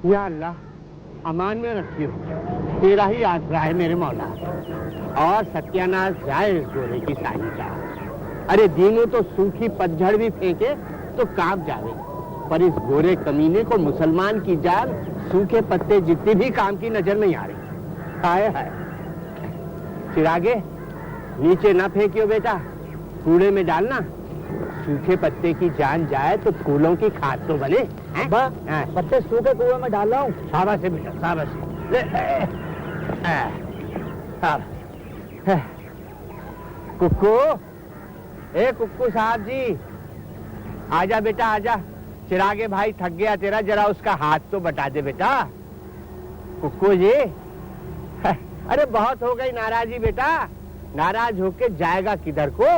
یا اللہ امان میں رکھیو، تیرا ہی آسرا ہے میرے مولا، اور ستیاناش جائے اس گورے کی سائی کا۔ ارے دینوں تو سوکھی پتجھڑ بھی پھینکے تو کانپ جاوے، پر اس گورے کمینے کو مسلمان کی جان سوکھے پتے جتنی بھی کام کی نظر نہیں آ رہی۔ ہائے ہائے، چراغے نیچے نہ پھینکیو بیٹا، کوڑے میں ڈالنا، سوکھے پتے کی جان جائے تو پھولوں کی کھاد تو بنے۔ پتے سوکھے کنویں میں ڈال رہا ہوں۔ شاباش ہے بیٹا، شاباش ہے۔ ککو، اے ککو صاحب جی، آجا بیٹا آجا، چراغے بھائی تھک گیا تیرا، ذرا اس کا ہاتھ تو بٹا دے بیٹا۔ ککو جی، ارے بہت ہو گئی ناراضی بیٹا، ناراض ہو کے جائے گا کدھر کو؟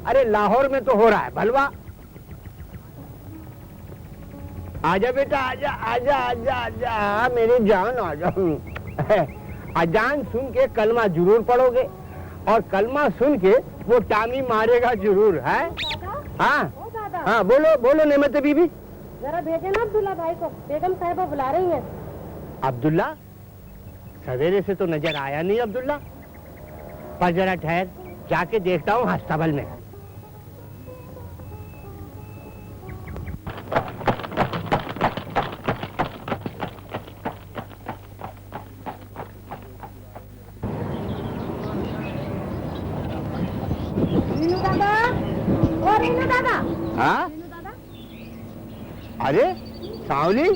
ارے لاہور میں تو ہو رہا ہے بھلوا۔ آجا بیٹا آجا آجا آجا آجا میری جان آجا۔ اذان سن کے کلمہ ضرور پڑھو گے، اور کلمہ سن کے وہ ٹامی مارے گا ضرور ہے۔ ہاں ہاں بولو بولو نعمت بی بی۔ ذرا بھیجے نا عبداللہ بھائی کو، بیگم صاحبہ بلا رہی ہیں۔ عبداللہ سویرے سے تو نظر آیا نہیں عبداللہ، پر ذرا ٹھہر، جا کے دیکھتا ہوں ہسپتال میں۔ ہاں ارے ساولی،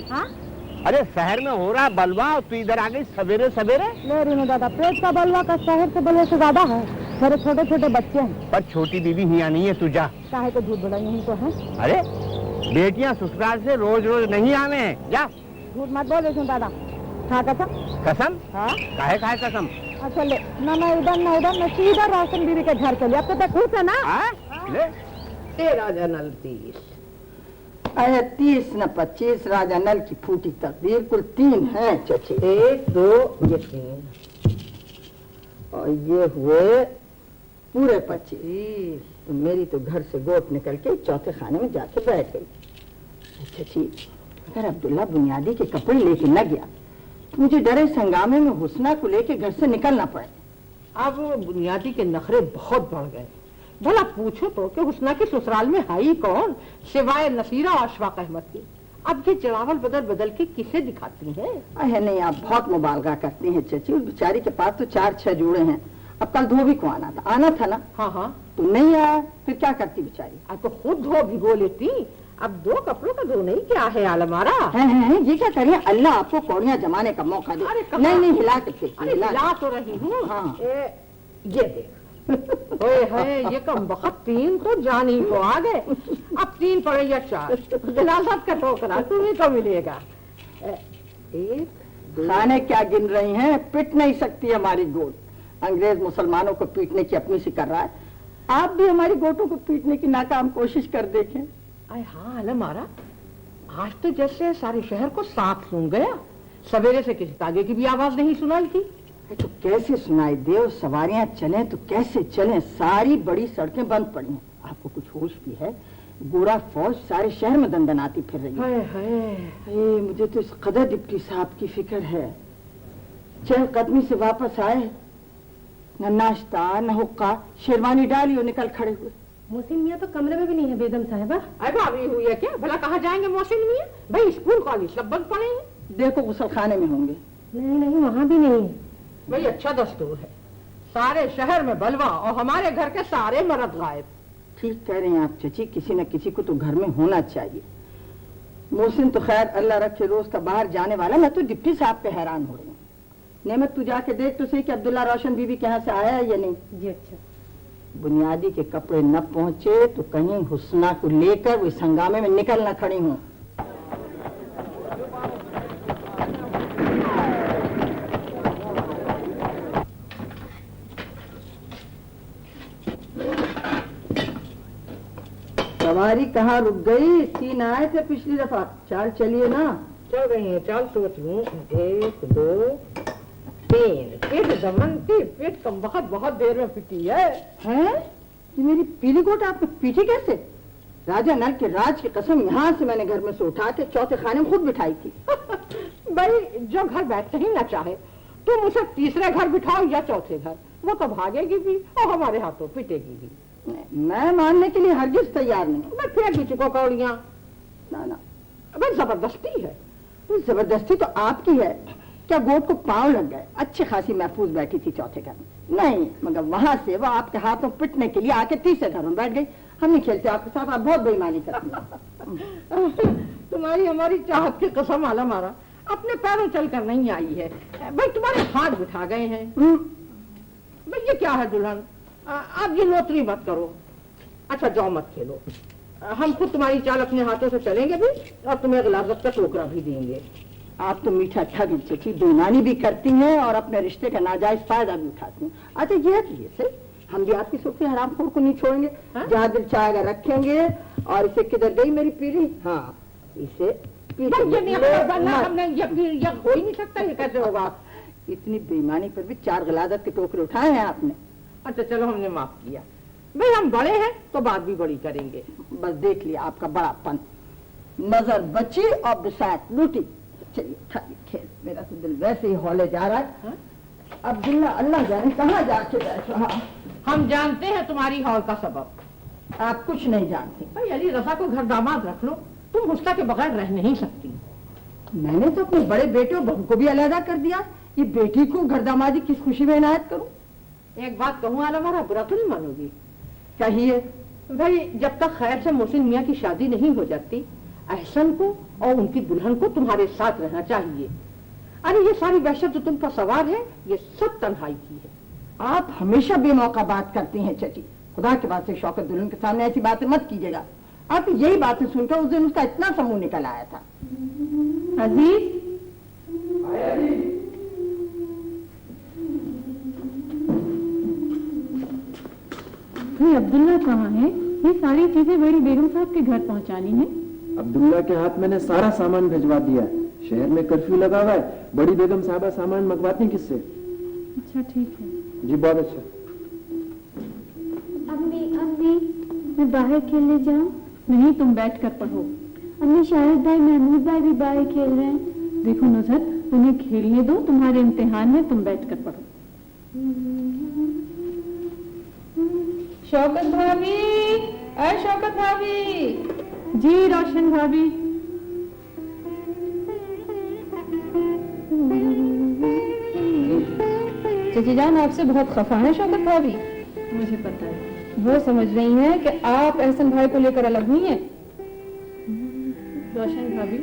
ارے شہر میں ہو رہا بلوا، تو ادھر آ گئی سویرے سویرے؟ نہیں رینو دادا، پیٹ کا بلوا کا شہر سے بلوے سے زیادہ ہے، میرے چھوٹے چھوٹے بچے ہیں۔ پر چھوٹی بیوی ہی نہیں ہے، تو جا۔ کاہے کو جھوٹ بولا، یہیں تو ہے۔ ارے بیٹیاں سسرال سے روز روز نہیں آوے ہیں، جا۔ جھوٹ مت بول رینو دادا، کھا قسم۔ قسم؟ ہاں کاہے کھائے قسم؟ اچھا لے، نہ ادھر نہ ادھر، میں سیدھا روشن بیوی کے گھر چلی، اب تو خوش ہے نا؟ لے راجا نل 30 اے 30 نہ 25، راجا نل کی پھوٹی تقدیر، کل 3 ہیں چچی، 1 2 یہ 3 اور یہ ہوئے پورے 25۔ تو میری تو گھر سے گوٹ نکل کے چوتھے خانے میں جا کے بیٹھ گئی۔ چچی اگر عبداللہ بنیادی کے کپڑے لے کے نہ گیا تو مجھے ڈرے سنگامے میں حسنہ کو لے کے گھر سے نکلنا پڑے۔ اب بنیادی کے نخرے بہت بڑھ گئے، بھلا پوچھو تو کہ حسنہ کے سسرال میں آئی کون سوائے نصیرہ اور اشفاق احمد کی؟ اب یہ چراول بدل بدل کے کسے دکھاتی ہیں؟ ہے نہیں، آپ بہت مبالغہ کرتی ہیں چچی، اس بیچاری کے پاس تو 4-6 جوڑے ہیں، اب کل دھوبی کو آنا تھا نا۔ ہاں ہاں، تو نہیں آیا پھر کیا کرتی بیچاری؟ اب تو خود دھو بھگو لیتی، اب 2 کپڑوں کا دھو نہیں کیا ہے عالم ہمارا؟ یہ کیا کریے، اللہ آپ کو کوڑیاں جمانے کا موقع دے۔ نہیں ہلا کے پھر ہلا تو رہی ہوں۔ ہاں یہ دیکھ یہ کم وقت 3 تو جانی کو آ گئے، اب 3 پڑے یا 4، جلالت کا ٹوکرا تمہیں کو ملے گا۔ 1 2 کھانے کیا گن رہی ہیں، پٹ نہیں سکتی ہماری گوٹ، انگریز مسلمانوں کو پیٹنے کی اپنی سی کر رہا ہے، آپ بھی ہماری گوٹوں کو پیٹنے کی ناکام کوشش کر دیکھیں۔ ہاں عالم ہمارا، آج تو جیسے سارے شہر کو ساتھ سن گیا، سویرے سے کسی تاگے کی بھی آواز نہیں سنائی تھی۔ تو کیسے سنائی دے، اور سواریاں چلیں تو کیسے چلیں، ساری بڑی سڑکیں بند پڑی ہیں۔ آپ کو کچھ ہوش بھی ہے؟ گورا فوج سارے شہر میں دندناتی پھر رہی ہے۔ مجھے تو اس قدر ڈپٹی صاحب کی فکر ہے، چہل قدمی سے واپس آئے، نہ ناشتہ نہ حقہ، شیروانی ڈالی اور نکل کھڑے ہوئے۔ محسن میاں تو کمرے میں بھی نہیں ہے بیگم صاحبہ۔ ابھی ہوئی ہے کیا؟ بھلا کہاں جائیں گے محسن میاں؟ بھائی اسکول کالج سب بند پڑے ہیں۔ دیکھو غسل خانے میں ہوں گے۔ نہیں وہاں بھی نہیں ہے۔ بھائی اچھا دستور ہے، سارے شہر میں بلوا اور ہمارے گھر کے سارے مرد غائب۔ ٹھیک کہہ رہے ہیں آپ چچی، کسی نہ کسی کو تو گھر میں ہونا چاہیے۔ محسن تو خیر اللہ رکھے روز کا باہر جانے والا، میں تو ڈپٹی صاحب پہ حیران ہو رہی ہوں۔ نعمت تو جا کے دیکھ تو صحیح کہ عبداللہ روشن بیوی کے یہاں سے آیا ہے یا نہیں۔ جی اچھا۔ بنیادی کے کپڑے نہ پہنچے تو کہیں حسنہ کو لے کر وہ سنگامے میں نکل نہ کھڑی ہوں۔ سواری کہاں رک گئی؟ 3 آئے تھے پچھلی دفعہ، چال چلیے نا۔ چل رہی ہیں، چال سوچ لوں، 1 2 3۔ پیٹ زمن کی پیٹ کم وقت بہت دیر میں پٹی ہے۔ یہ میری پیلی کوٹ آپ نے پیٹی کیسے؟ راجا نل کے راج کی قسم، یہاں سے میں نے گھر میں سے اٹھا کے چوتھے خانے میں خود بٹھائی تھی۔ भाई जो घर बैठते ही ना चाहे, तुम उसे तीसरे घर बिठाओ या चौथे घर, वो तो भागेगी भी और हमारे हाथों पिटेगी भी। मैं मानने के लिए हरगिज तैयार नहीं। मैं फेंक भी चुको कौड़ियाँ। ना ना, भाई जबरदस्ती है। तो जबरदस्ती तो आपकी है। क्या गोद को पांव लग गए? अच्छी खासी महफूज बैठी थी चौथे घर में। नहीं, मगर वहां से वो आपके हाथों पिटने के लिए आके तीसरे घर में बैठ गई। हम नहीं खेलते आपके साथ, आप बहुत बेईमानी करती हैं। तुम्हारी हमारी चाहत की कसम आला मारा, अपने पैरों चलकर नहीं आई है। भाई तुम्हारे हाथ बिठा गए हैं। भाई ये क्या है दुल्हन, आप ये लोतरी मत करो। अच्छा जाओ मत खेलो, हम खुद तुम्हारी चाल अपने हाथों से चलेंगे भी और तुम्हें गिलास का टोकरा भी देंगे। आप तो मीठा ठग चची, बेईमानी भी करती हैं और अपने रिश्ते का नाजायज फायदा भी उठाती हैं। अच्छा ये से हम भी आपकी सुखी हरामखोर को नहीं छोड़ेंगे। जहाँ दिल चाहेगा रखेंगे। और इसे किधर गई मेरी पीढ़ी? हाँ, इसे हमने ये हो ही नहीं सकता, ये कैसे होगा? इतनी बेईमानी पर भी 4 गलादत के टोकरे उठाए हैं आपने। अच्छा चलो, हमने माफ किया। भाई हम बड़े हैं तो बात भी बड़ी करेंगे। बस देख लिया आपका बड़ापन, नजर बची और बिसात लूटी। चलिए खाली खेल, मेरा तो दिल वैसे ही हौले जा रहा है। अब्दुल्ला अल्लाह जाने कहाँ जाके बैठा। हम जानते हैं तुम्हारी हौल का सबब। आप कुछ नहीं जानती। भाई अली रजा को घर दामाद रख लो, तुम हुस्ना के बगैर रह नहीं सकती। मैंने तो अपने बड़े बेटे और बहू को भी अलहदा कर दिया। ये बेटी को घर दामादी किस खुशी में इनायत करूं? एक बात कहूँ आला मारा, बुरा तो नहीं मानोगी? कहिए। भाई जब तक खैर से मोहसिन मियाँ की शादी नहीं हो जाती, अहसन को और उनकी दुल्हन को तुम्हारे साथ रहना चाहिए। अरे ये सारी वहशत जो तुम पर सवार है, ये सब तन्हाई की है। आप हमेशा बेमौका बात करती हैं चची। खुदा के बाद से शौकत दुल्हन के सामने ऐसी बातें मत कीजिएगा। आप यही बातें सुनकर उस दिन उसका इतना समूह निकल आया था। अजीज, अब्दुल्ला कहाँ है? ये सारी चीजें बड़ी बेगम साहब के घर पहुँचानी है। अब्दुल्ला के हाथ मैंने सारा सामान भिजवा दिया। शहर में कर्फ्यू लगा हुआ है, बड़ी बेगम साहबा सामान मंगवाती किससे? अच्छा ठीक है जी बहुत अच्छा। अम्मी अम्मी, मैं बाहर खेलने जाऊं? नहीं, तुम बैठ कर पढ़ो। अम्मी शाहिद भाई महमूद भाई भी बाहर खेल रहे हैं। देखो नुज़हत, उन्हें खेलने दो, तुम्हारे इम्तिहान है, तुम बैठ कर पढ़ो। शौकत भाभी, अरे शौकत भाभी। जी रोशन भाभी। चची जान आपसे बहुत खफा है शौकत भाभी। मुझे पता है। वो समझ रही हैं कि आप एहसन भाई को लेकर अलग हुई हैं। रोशन भाभी,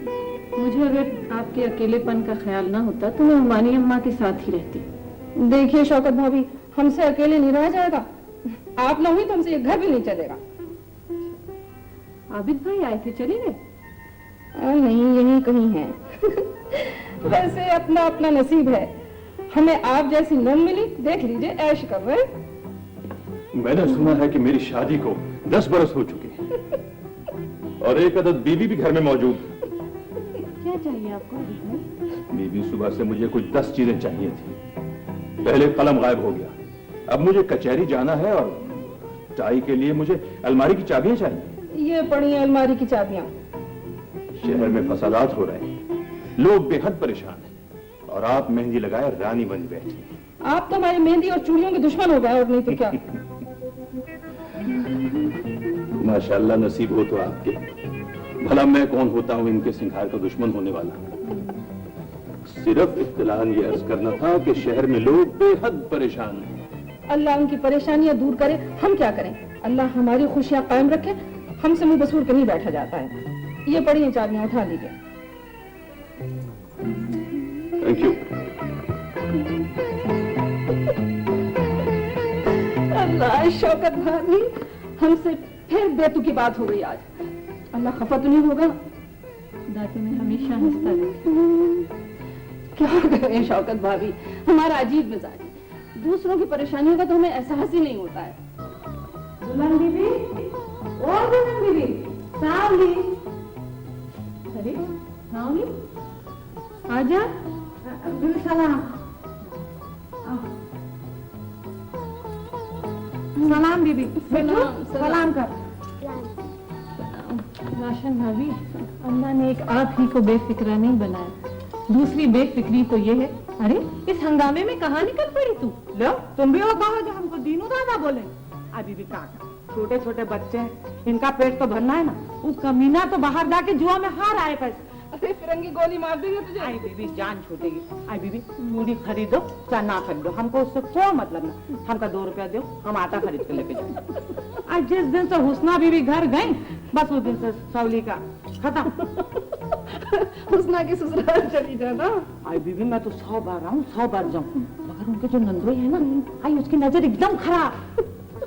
मुझे अगर आपके अकेलेपन का ख्याल ना होता तो मैं उमानी अम्मा के साथ ही रहती। देखिए शौकत भाभी, हमसे अकेले नहीं रहा जाएगा। आप ना हुई तो हमसे ये घर भी नहीं चलेगा। आबिद भाई आए थे, चले गए? नहीं, यही कहीं है। वैसे अपना अपना नसीब है। हमें आप जैसी नम मिली, देख लीजिए ऐश कर रहे। मैंने सुना है कि मेरी शादी को 10 बरस हो चुके हैं और एक अदद बीवी भी घर में मौजूद। क्या चाहिए आपको आबिद भाई? बीवी सुबह से मुझे कुछ 10 चीजें चाहिए थी। पहले कलम गायब हो गया, अब मुझे कचहरी जाना है और टाई के लिए मुझे अलमारी की चाबियां चाहिए। ये पड़ी हैं अलमारी की चाबियां। शहर में फसादात हो रहे हैं, लोग बेहद परेशान हैं और आप मेहंदी लगाए रानी बन बैठी। आप तो हमारी मेहंदी और चूड़ियों के दुश्मन हो गए, और नहीं तो क्या। माशाल्लाह, नसीब हो तो आपके। भला मैं कौन होता हूँ इनके सिंगार का दुश्मन होने वाला। सिर्फ इत्तलान ये अर्ज करना था कि शहर में लोग बेहद परेशान हैं। अल्लाह उनकी परेशानियां दूर करे, हम क्या करें। अल्लाह हमारी खुशियां कायम रखे, हमसे मुंह बसूर के नहीं बैठा जाता है। ये पड़ी हैं चाबियां, उठा लीजिए। Thank you. अल्लाह, शौकत भाभी, हमसे फिर बेतुकी बात हो गई आज। अल्लाह खफा तो नहीं होगा? खुदा तुम्हें हमेशा हंसता रखे। क्या करें शौकत भाभी, हमारा अजीब मिजाज है। दूसरों की परेशानियों का तो हमें एहसास ही नहीं होता है। दुल्हन बीबी, ओ दुल्हन बीबी, सावली। अरे सावली, आजा। सलाम। सलाम बीबी, सलाम कर। रोशन भाभी, अल्लाह ने एक आप ही को बेफिक्रा नहीं बनाया। दूसरी बेफिक्री तो ये है, अरे इस हंगामे में कहाँ निकल पड़ी तू? लो तुम भी वो कहो जो हमको दीनू दादा बोले। अभी भी काका छोटे छोटे बच्चे हैं, इनका पेट तो भरना है ना। वो कमीना तो बाहर जाके जुआ में हार आए पैसे। अरे फिरंगी गोली मार देंगे तुझे। आई बीबी जान छूटेगी। आई बीबी मूढ़ी खरीदो चाहे ना खरीदो, हमको उससे कोई मतलब नहीं। हमका 2 रुपया दो, हम आटा खरीद के लेके जाओ। आज जिस दिन से हुस्ना बीबी घर गई, बस उस दिन से सवली का खत्म। हुस्ना की ससुराल चली जाना। आई बीबी मैं तो 100 बार आऊँ 100 बार जाऊँ, मगर उनके जो नंदोई है ना, आई उसकी नजर एकदम खराब।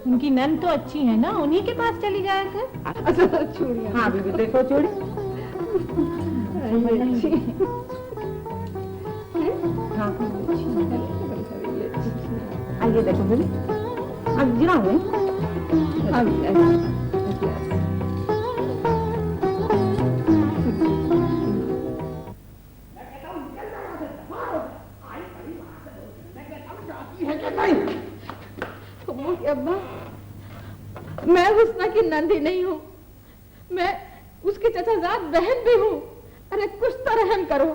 उनकी नन तो अच्छी है ना, उन्हीं के पास चली जाया कर। अच्छा चूड़ियाँ। हाँ बीबी देखो चूड़ी। आइए देखो बीबी, अब गिराऊंगी। अब्बा मैं हुस्ना की नंदी नहीं हूँ, मैं उसकी चचाजाद बहन भी हूँ। अरे कुछ तो रहम करो,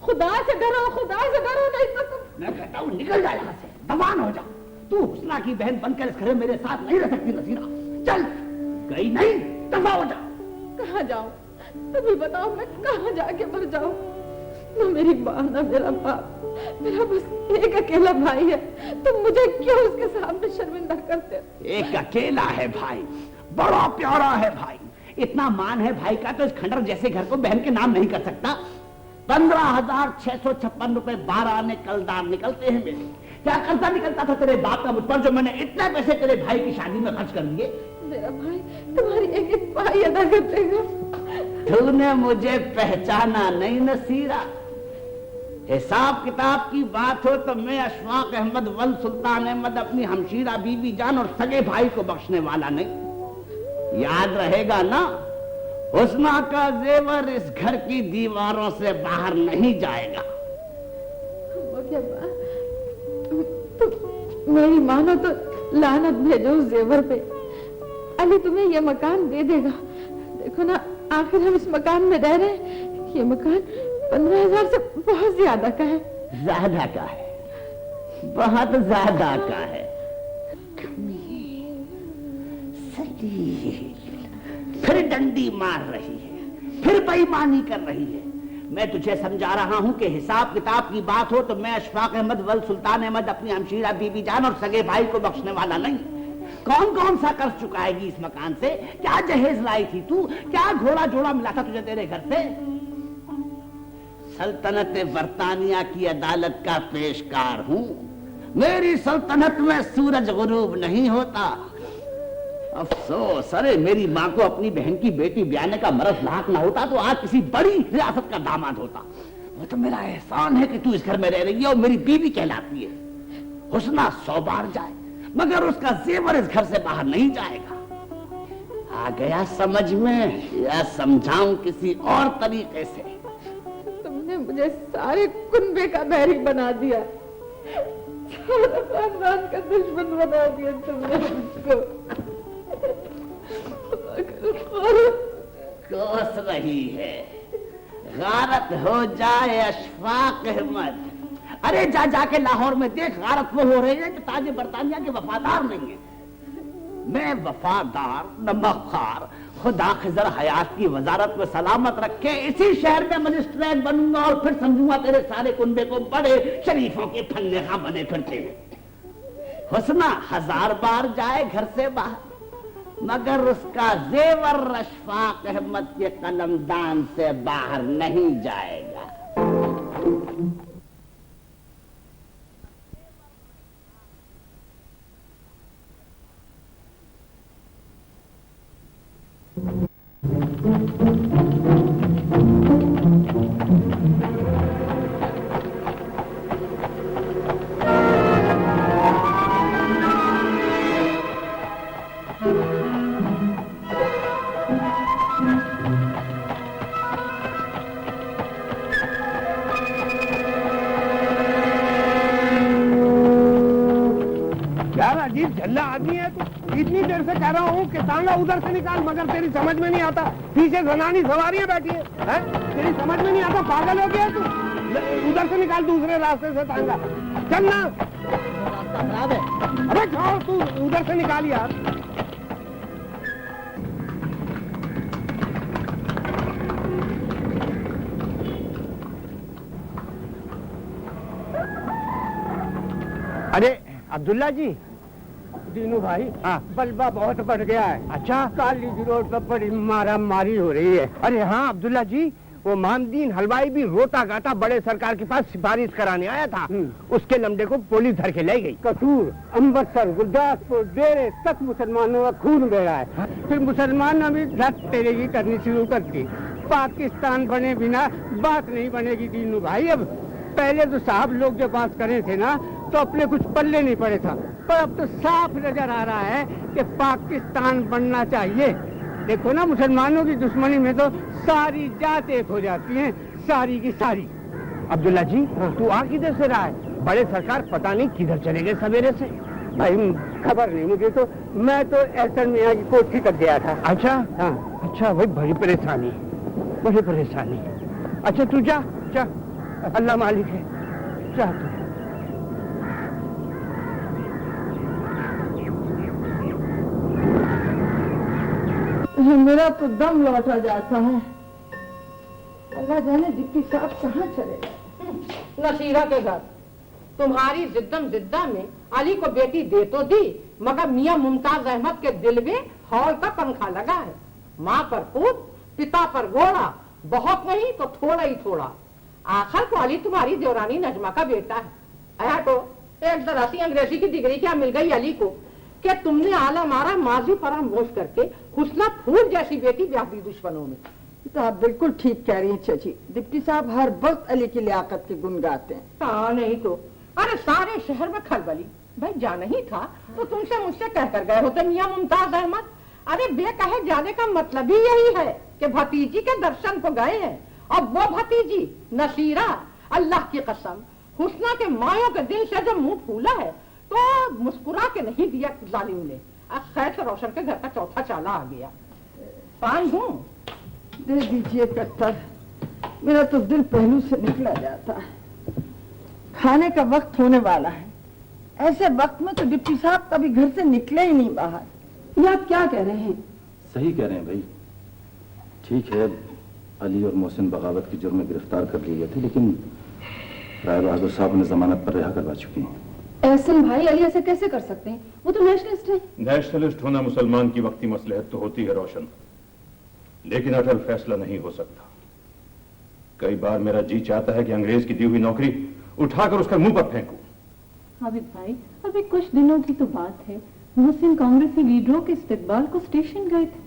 खुदा से डरो, खुदा से डरो, नहीं तो तुम। मैं कहता हूँ निकल जा यहाँ से, दबान हो जा। तू हुस्ना की बहन बनकर इस घर में मेरे साथ नहीं रह सकती नसीरा। चल, गई नहीं, दफा हो जा। कहाँ जाऊँ तुम ही बताओ, मैं कहाँ जाके मर जाऊँ? न मेरी माँ न मेरा बाप, मेरा बस एक अकेला भाई है। तुम मुझे क्यों उसके सामने शर्मिंदा करते? एक अकेला है भाई, बड़ा प्यारा है भाई, इतना मान है भाई का तो इस खंडर जैसे घर को बहन के नाम नहीं कर सकता। 15,656 रुपए 12 आने कलदार निकलते हैं मेरे। क्या कर्जा निकलता था तेरे बाप का मुझ पर, जो मैंने इतने पैसे तेरे भाई की शादी में खर्च कर दिए? मेरा भाई तुम्हारी एक एक पाई अदा कर देगा। तूने मुझे पहचाना नहीं नसीरा। हिसाब किताब की बात हो तो मैं अशफाक अहमद वल सुल्तान अहमद अपनी हमशीरा बीबी जान और सगे भाई को बख्शने वाला नहीं। याद रहेगा ना, हुस्ना का जेवर इस घर की दीवारों से बाहर नहीं जाएगा। तो मेरी मानो तो लानत भेजो उस जेवर पे। अली तुम्हें ये मकान दे देगा। देखो ना, आखिर हम इस मकान में रह रहे हैं। ये मकान 15,000 से बहुत ज्यादा का है। ज्यादा का है, बहुत ज्यादा का है। फिर डंडी मार रही है, फिर बेईमानी कर रही है। मैं तुझे समझा रहा हूं कि हिसाब किताब की बात हो तो मैं अशफाक अहमद वल सुल्तान अहमद अपनी हमशीरा बीबी जान और सगे भाई को बख्शने वाला नहीं। कौन कौन सा कर्ज चुकाएगी इस मकान से? क्या जहेज लाई थी तू? क्या घोड़ा जोड़ा मिला था तुझे तेरे घर से? सल्तनत बरतानिया की अदालत का पेशकार हूं। मेरी सल्तनत में सूरज गुरूब नहीं होता। अफसोस, अरे मेरी माँ को अपनी बहन की बेटी ब्याने का मरज लाक ना होता तो आज किसी बड़ी रियासत का दामाद होता। वो तो मेरा एहसान है कि तू इस घर में रह रही है और मेरी बीवी कहलाती है। हुस्ना 100 बार जाए मगर उसका जेवर इस घर से बाहर नहीं जाएगा। आ गया समझ में, या समझाऊं किसी और तरीके से? तुमने मुझे सारे कुनबे का बैरी बना दिया, सारा खानदान का दुश्मन बना दिया तुमने मुझको। कोस रही है, गारत हो जाए अशफाक अहमद। अरे जा जाके लाहौर में देख, गारत वो हो रही है कि ताजे बरतानिया के वफादार नहीं है। मैं वफादार नमकखार, खुदा खिजर हयात की वजारत में सलामत रखे इसी शहर में मजिस्ट्रेट बनूंगा और फिर समझूंगा तेरे सारे कुनबे को बड़े शरीफों के फन्नेखा बने फिरते हुए। हुस्ना 1000 बार जाए घर से बाहर मगर उसका जेवर अशफाक अहमद के कलमदान से बाहर नहीं जाएगा। अजीब झल्ला आदमी है तू। इतनी देर से कह रहा हूँ कि तांगा उधर से निकाल मगर तेरी समझ में नहीं आता। पीछे जनानी सवारियां बैठी है, तेरी समझ में नहीं आता। पागल हो गया तू? उधर से निकाल, दूसरे रास्ते से तांगा। चल ना, रास्ता खराब है। अबे छोड़, तू उधर से निकाल यार। अरे अब्दुल्ला जी, दीनू भाई, हाँ, बलबा बहुत बढ़ गया है। अच्छा, काली रोड पर बड़ी मारा मारी हो रही है। अरे हाँ अब्दुल्ला जी, वो मामदीन हलवाई भी रोता गाता बड़े सरकार के पास सिफारिश कराने आया था। उसके लमडे को पुलिस धर के ले गई। कसूर, अमृतसर, गुरदासपुर, डेरे तक मुसलमानों का खून बह रहा है। फिर मुसलमानों ने धत तेरेगी करनी शुरू कर दी। पाकिस्तान बने बिना बात नहीं बनेगी दीनू भाई। अब पहले तो साहब लोग जो बात करे थे ना, तो अपने कुछ पल्ले नहीं पड़े था, पर अब तो साफ नजर आ रहा है कि पाकिस्तान बनना चाहिए। देखो ना, मुसलमानों की दुश्मनी में तो सारी जात एक हो जाती हैं, सारी की सारी। अब्दुल्ला जी, तू आ किधर से रहा है? बड़े सरकार पता नहीं किधर चले गए सवेरे से। भाई खबर नहीं मुझे तो, मैं तो एहसन मियां की कोठी कर गया था। अच्छा हाँ, अच्छा भाई, बड़ी परेशानी, बड़ी परेशानी। अच्छा तू जा जा, अल्लाह मालिक है, जा तू। मेरा तो दम लौटा जाता है। अल्लाह जाने डिप्टी साहब कहाँ चले गए। नसीरा के घर। तुम्हारी जिद्दम जिद्दा में अली को बेटी दे तो दी, मगर मियां मुमताज अहमद के दिल में हौल का पंखा लगा है। माँ पर पूत, पिता पर घोड़ा, बहुत नहीं तो थोड़ा ही थोड़ा। आखिर को अली तुम्हारी देवरानी नजमा का बेटा है। आया तो एक जरा सी अंग्रेजी की डिग्री क्या मिल गई अली को कि तुमने आला मारा माजी फरामोश करके हुस्ना फूल जैसी बेटी ब्याह दी दुश्मनों में। तो आप बिल्कुल ठीक कह रही हैं चाची। डिप्टी साहब हर वक्त अली की लियाकत के गुण गाते हैं। हाँ नहीं तो, अरे सारे शहर में खलबली। भाई जाना ही था तो तुमसे मुझसे कह कर गए होते मियां मुमताज अहमद। अरे बे कहे जाने का मतलब ही यही है कि भतीजी के दर्शन को गए हैं, और वो भतीजी नसीरा, अल्लाह की कसम, हुस्ना के मायों के दिल से जब मुंह फूला है तो मुस्कुरा के नहीं दिया जालिम ने। खैर रोशन के घर का चौथा चाला आ गया। पान दूं? दे दीजिए कट्टर, मेरा तो दिल पहलू से निकला जाता है। खाने का वक्त होने वाला है। ऐसे वक्त में तो डिप्टी साहब कभी घर से निकले ही नहीं बाहर। ये आप क्या कह रहे हैं? सही कह रहे हैं भाई। ठीक है, अली और मोहसिन बगावत की जुर्म में गिरफ्तार कर लिए गए थे, लेकिन राय बहादुर साहब ने जमानत पर रिहा करवा चुकी हैं। एहसन भाई, अली ऐसे कैसे कर सकते हैं? वो तो नेशनलिस्ट है। नेशनलिस्ट होना मुसलमान की वक्ती मसलहत तो होती है रोशन, लेकिन अटल फैसला नहीं हो सकता। कई बार मेरा जी चाहता है कि अंग्रेज की दी हुई नौकरी उठाकर उसका मुंह पर फेंकूं। हाबिब भाई, अभी कुछ दिनों की तो बात है, मोहसिन कांग्रेसी लीडरों के इस्तकबाल को स्टेशन गए थे।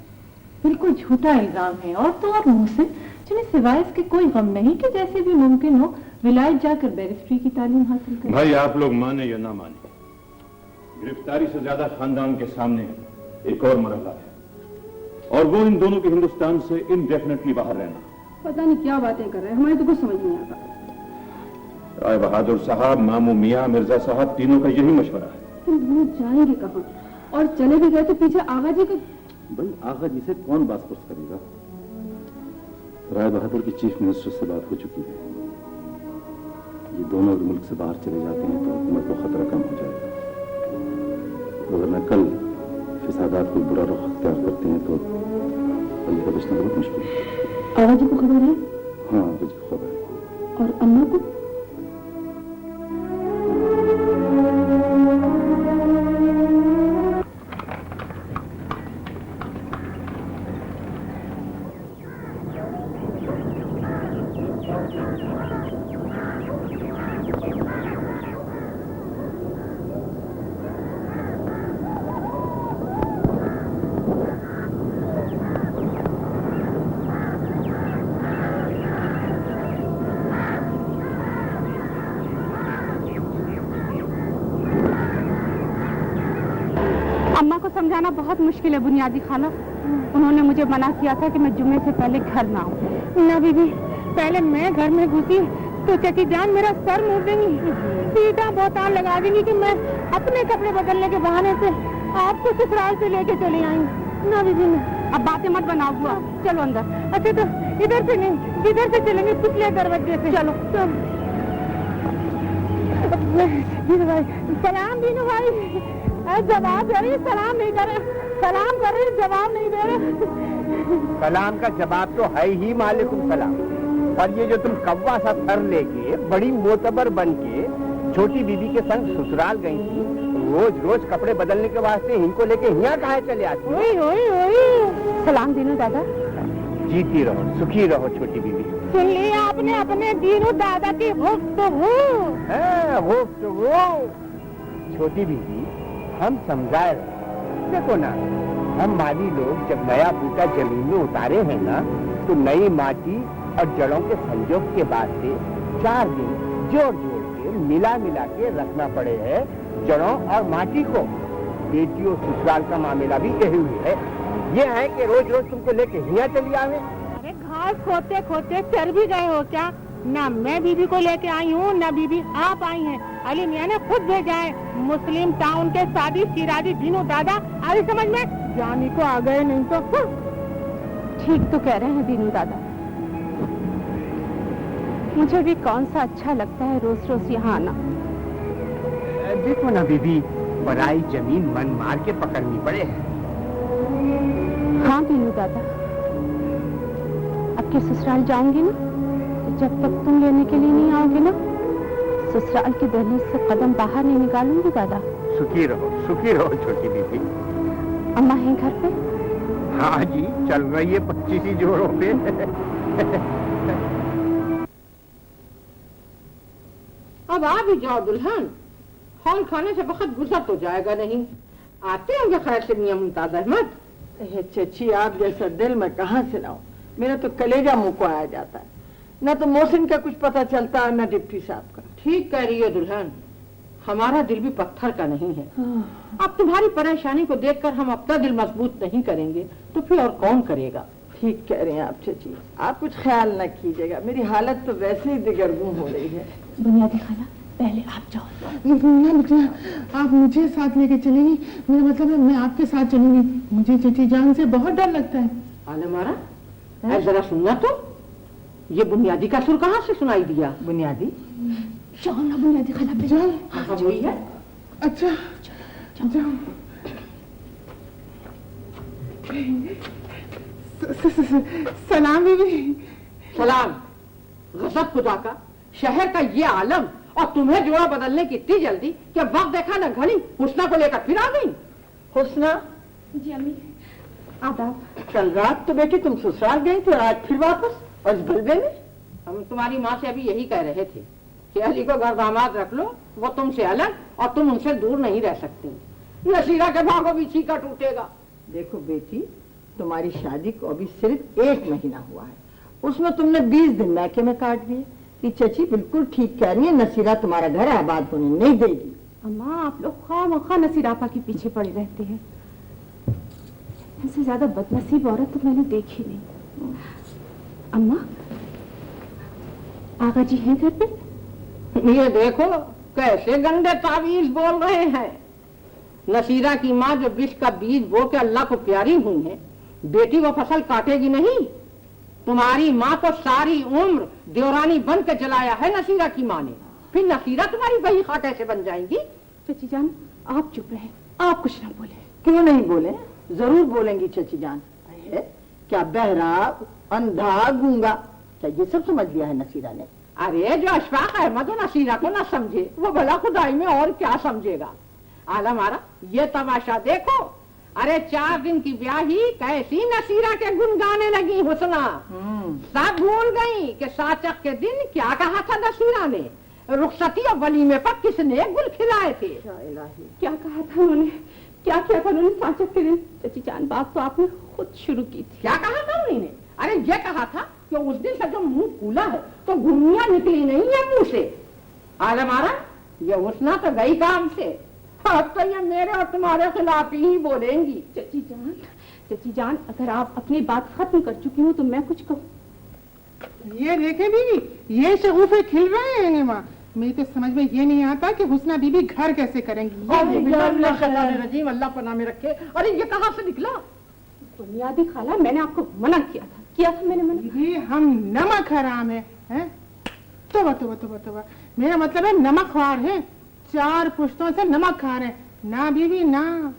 बिल्कुल झूठा इल्जाम है। और तो और मोहसिन, जिन्हें सिवाय इसके कोई गम नहीं कि जैसे भी मुमकिन हो विलायत जाकर बैरिस्ट्री की तालीम हासिल करें। भाई आप लोग माने या ना माने, गिरफ्तारी से ज्यादा खानदान के सामने एक और मरहला है, और वो इन दोनों के हिंदुस्तान से इंडेफिनेटली बाहर रहना। पता नहीं क्या बातें कर रहे हैं, हमारे तो कुछ समझ नहीं आता। राय बहादुर साहब, मामू मियां, मिर्जा साहब, तीनों का यही मशवरा है। तुम दोनों जाएंगे कहाँ? और चले भी गए तो पीछे आगा जी का। भाई आगा जी से कौन बात पुछ करेगा? राय बहादुर की चीफ मिनिस्टर से बात हो चुकी है। ये दोनों अगर मुल्क से बाहर चले जाते हैं तो हुकूमत को खतरा कम हो जाएगा। वरना कल फिसादात को बुरा रुख अख्तियार करते हैं तो अली का बचना बहुत मुश्किल है। आगा जी को खबर है? हाँ, आगा जी को खबर है। और अम्मा को? अम्मा को समझाना बहुत मुश्किल है बुनियादी खाना। उन्होंने मुझे मना किया था कि मैं जुम्मे से पहले घर ना आऊं। ना बीबी, पहले मैं घर में घुसी तो चची जान मेरा सर मुड़ देंगी, सीधा बोतान लगा देंगी कि मैं अपने कपड़े बदलने के बहाने से आपको ससुराल से लेके चली आई। ना बीबी, अब बातें मत बनाओ बुआ, चलो अंदर। अच्छा तो इधर से नहीं, इधर से चलेंगे पिछले दरवाजे से। चलो चलो। دینو بھائی سلام، دینو بھائی جواب دے رہی، سلام نہیں کر رہے، سلام کر رہے جواب نہیں دے رہے۔ سلام کا جواب تو ہے ہی وعلیکم السلام، اور یہ جو تم کوا سا سر لے کے بڑی معتبر بن کے چھوٹی بیوی کے سنگ سسرال گئی تھی، روز روز کپڑے بدلنے کے واسطے ان کو لے کے یہاں کہاں چلے آتی؟ سلام دینو دادا، جیتی رہو، سکھی رہو چھوٹی بیوی۔ سن لیا آپ نے اپنے دینو دادا کی گفتگو؟ چھوٹی بیوی ہم سمجھائے رہے، دیکھو نا ہم مالی لوگ جب نیا بوٹا زمین میں اتارے ہیں نا تو نئی ماٹی اور جڑوں کے سنجوگ کے بعد سے 4 دن جوڑ جوڑ کے ملا کے رکھنا پڑے ہے جڑوں اور ماٹی کو۔ بیٹیوں سسرال کا معاملہ بھی یہی ہوئی ہے، یہ ہے کہ روز روز تم کو لے کے یہاں چلی آوے۔ ارے گھاس کھوتے کھوتے چر بھی گئے ہو کیا؟ نہ میں بیوی کو لے کے آئی ہوں، نہ بیوی آپ آئی ہیں، علی میاں نے خود بھیجا ہے۔ مسلم ٹاؤن کے شادی سیرادی دینو دادا آئی سمجھ میں، جانی کو آ گئے نہیں تو۔ ٹھیک تو کہہ رہے ہیں دینو دادا، مجھے بھی کون سا اچھا لگتا ہے روز روز یہاں آنا۔ دیکھو نا بیوی، پرائی زمین من مار کے پکڑنی پڑے ہے۔ ہاں دینو دادا، اب کے سسرال جاؤں گی نا تو جب تک تم لینے کے لیے نہیں آؤ گے نا، سسرال کی دہلیز سے قدم باہر نہیں نکالوں گی دادا۔ سکھی رہو چھوٹی بیوی۔ اماں ہیں گھر پہ؟ ہاں جی، چل رہی ہے 25 جوڑوں پہ۔ اب آ بھی جاؤ دلہن، ہال کھانے سے وقت گزر تو جائے گا نہیں، آتے ہوں گے خیر سے میاں ممتاز احمد۔ چچی آپ جیسا دل میں کہاں سے لاؤں، میرا تو کلیجہ منہ کو آیا جاتا ہے، نہ تو محسن کا کچھ پتہ چلتا ہے نہ ڈپٹی صاحب کا۔ ٹھیک کہہ رہی ہے دلہن، ہمارا دل بھی پتھر کا نہیں ہے، اب تمہاری پریشانی کو دیکھ کر ہم اپنا دل مضبوط نہیں کریں گے تو پھر اور کون کرے گا؟ ٹھیک کہہ رہے ہیں آپ چچی، آپ کچھ خیال نہ کیجیے گا، میری حالت تو ویسے ہی دگرگوں ہو رہی ہے۔ بنیادی خالہ پہلے آپ جاؤ۔ آپ مجھے ساتھ لے کے چلیں گی؟ میرا مطلب ہے میں آپ کے ساتھ چلوں گی، مجھے چچی جان سے بہت ڈر لگتا ہے۔ ہمارا ذرا سننا تو، یہ بنیادی کا سر کہاں سے سنائی دیا؟ بنیادی جاؤ نا بنیادی خالہ پہ جاؤ۔ وہی ہے۔ اچھا جاؤ۔ سلام بیوی۔ سلام۔ غضب خدا کا، شہر کا یہ عالم، اور تمہیں جوڑا بدلنے کی اتنی جلدی کہ وقت دیکھا نہ گھڑی حسنہ کو لے کر پھر آ گئی۔ حسنہ؟ جی امی آداب۔ کل رات تو بیٹی تم سسرال گئی تھی، آج پھر واپس، اور اس بلبے میں؟ ہم تمہاری ماں سے ابھی یہی کہہ رہے تھے کہ علی کو گھر داماد رکھ لو، وہ تم سے الگ اور تم ان سے دور نہیں رہ سکتی، نصیرہ کے بھاگوں بھی چھینکا ٹوٹے گا۔ دیکھو بیٹی، تمہاری شادی کو ابھی صرف 1 مہینہ ہوا ہے، اس میں تم نے 20 دن میکے میں کاٹ دیے۔ کہ چچی بالکل ٹھیک کہہ رہی ہے، نصیرہ تمہارا گھر آباد ہونے نہیں دے گی۔ اماں آپ لوگ خواہ مخواہ نصیر آپا کے پیچھے پڑے رہتے ہیں، ان سے زیادہ بدنصیب عورت تو میں نے دیکھی نہیں۔ اماں آغا جی ہیں گھر پہ؟ یہ دیکھو کیسے گندے تعویذ بول رہے ہیں۔ نصیرہ کی ماں جو بش کا بیج بو کے اللہ کو پیاری ہوئی ہے، بیٹی وہ فصل کاٹے گی نہیں؟ تمہاری ماں کو ساری عمر دیورانی بن کے جلایا ہے نصیرہ کی ماں نے، پھر نصیرہ تمہاری بہی خواہ کیسے بن جائیں گی؟ چچی جان آپ چپ رہے، آپ کچھ نہ بولے۔ کیوں نہیں بولے؟ ضرور بولیں گی چچی جان۔ کیا بہرا، اندھا، گونگا، کیا یہ سب سمجھ لیا ہے نصیرہ نے؟ ارے جو اشفاق احمد نصیرہ کو نہ سمجھے وہ بھلا خدائی میں اور کیا سمجھے گا؟ عالم آرا یہ تماشا دیکھو، ارے 4 دن کی بیاہی کیسی نصیرہ کے گن گانے لگی حسنہ، سب بھول گئی کہ ساچک کے دن کیا کہا تھا نصیرہ نے، رخصتی اور ولیمے پر کس نے گل کھلائے تھے۔ کیا کہا تھا انہوں نے، کیا کیا تھا انہوں نے ساچک کے دن؟ چچی جان بات تو آپ نے خود شروع کی تھی۔ کیا کہا تھا انہوں نے؟ ارے یہ کہا تھا کہ اس دن سے جو منہ کھولا ہے تو گھمیاں نکلی نہیں ہے منہ سے۔ عالم آرا یہ حسنہ تو گئی کام سے، اب تو یہ میرے اور تمہارے خلاف ہی بولیں گی۔ چچی جان اگر آپ اپنی بات ختم کر چکی ہوں تو میں کچھ کہوں؟ یہ دیکھیں بیوی، یہ شگوفے کھل رہے ہیں ماں، میری تو سمجھ میں یہ نہیں آتا کہ حسنہ بیوی گھر کیسے کریں گی۔ رجیم اللہ پناہ میں رکھے۔ ارے یہ کہاں سے نکلا؟ بنیادی خالہ میں نے آپ کو منع کیا تھا میں نے منع؟ یہ ہم نمک حرام ہے۔ توبہ توبہ توبہ توبہ، मेरा मतलब है नमकवार है, 4 पुश्तों से नमक खा रहे हैं। ना बीवी ना,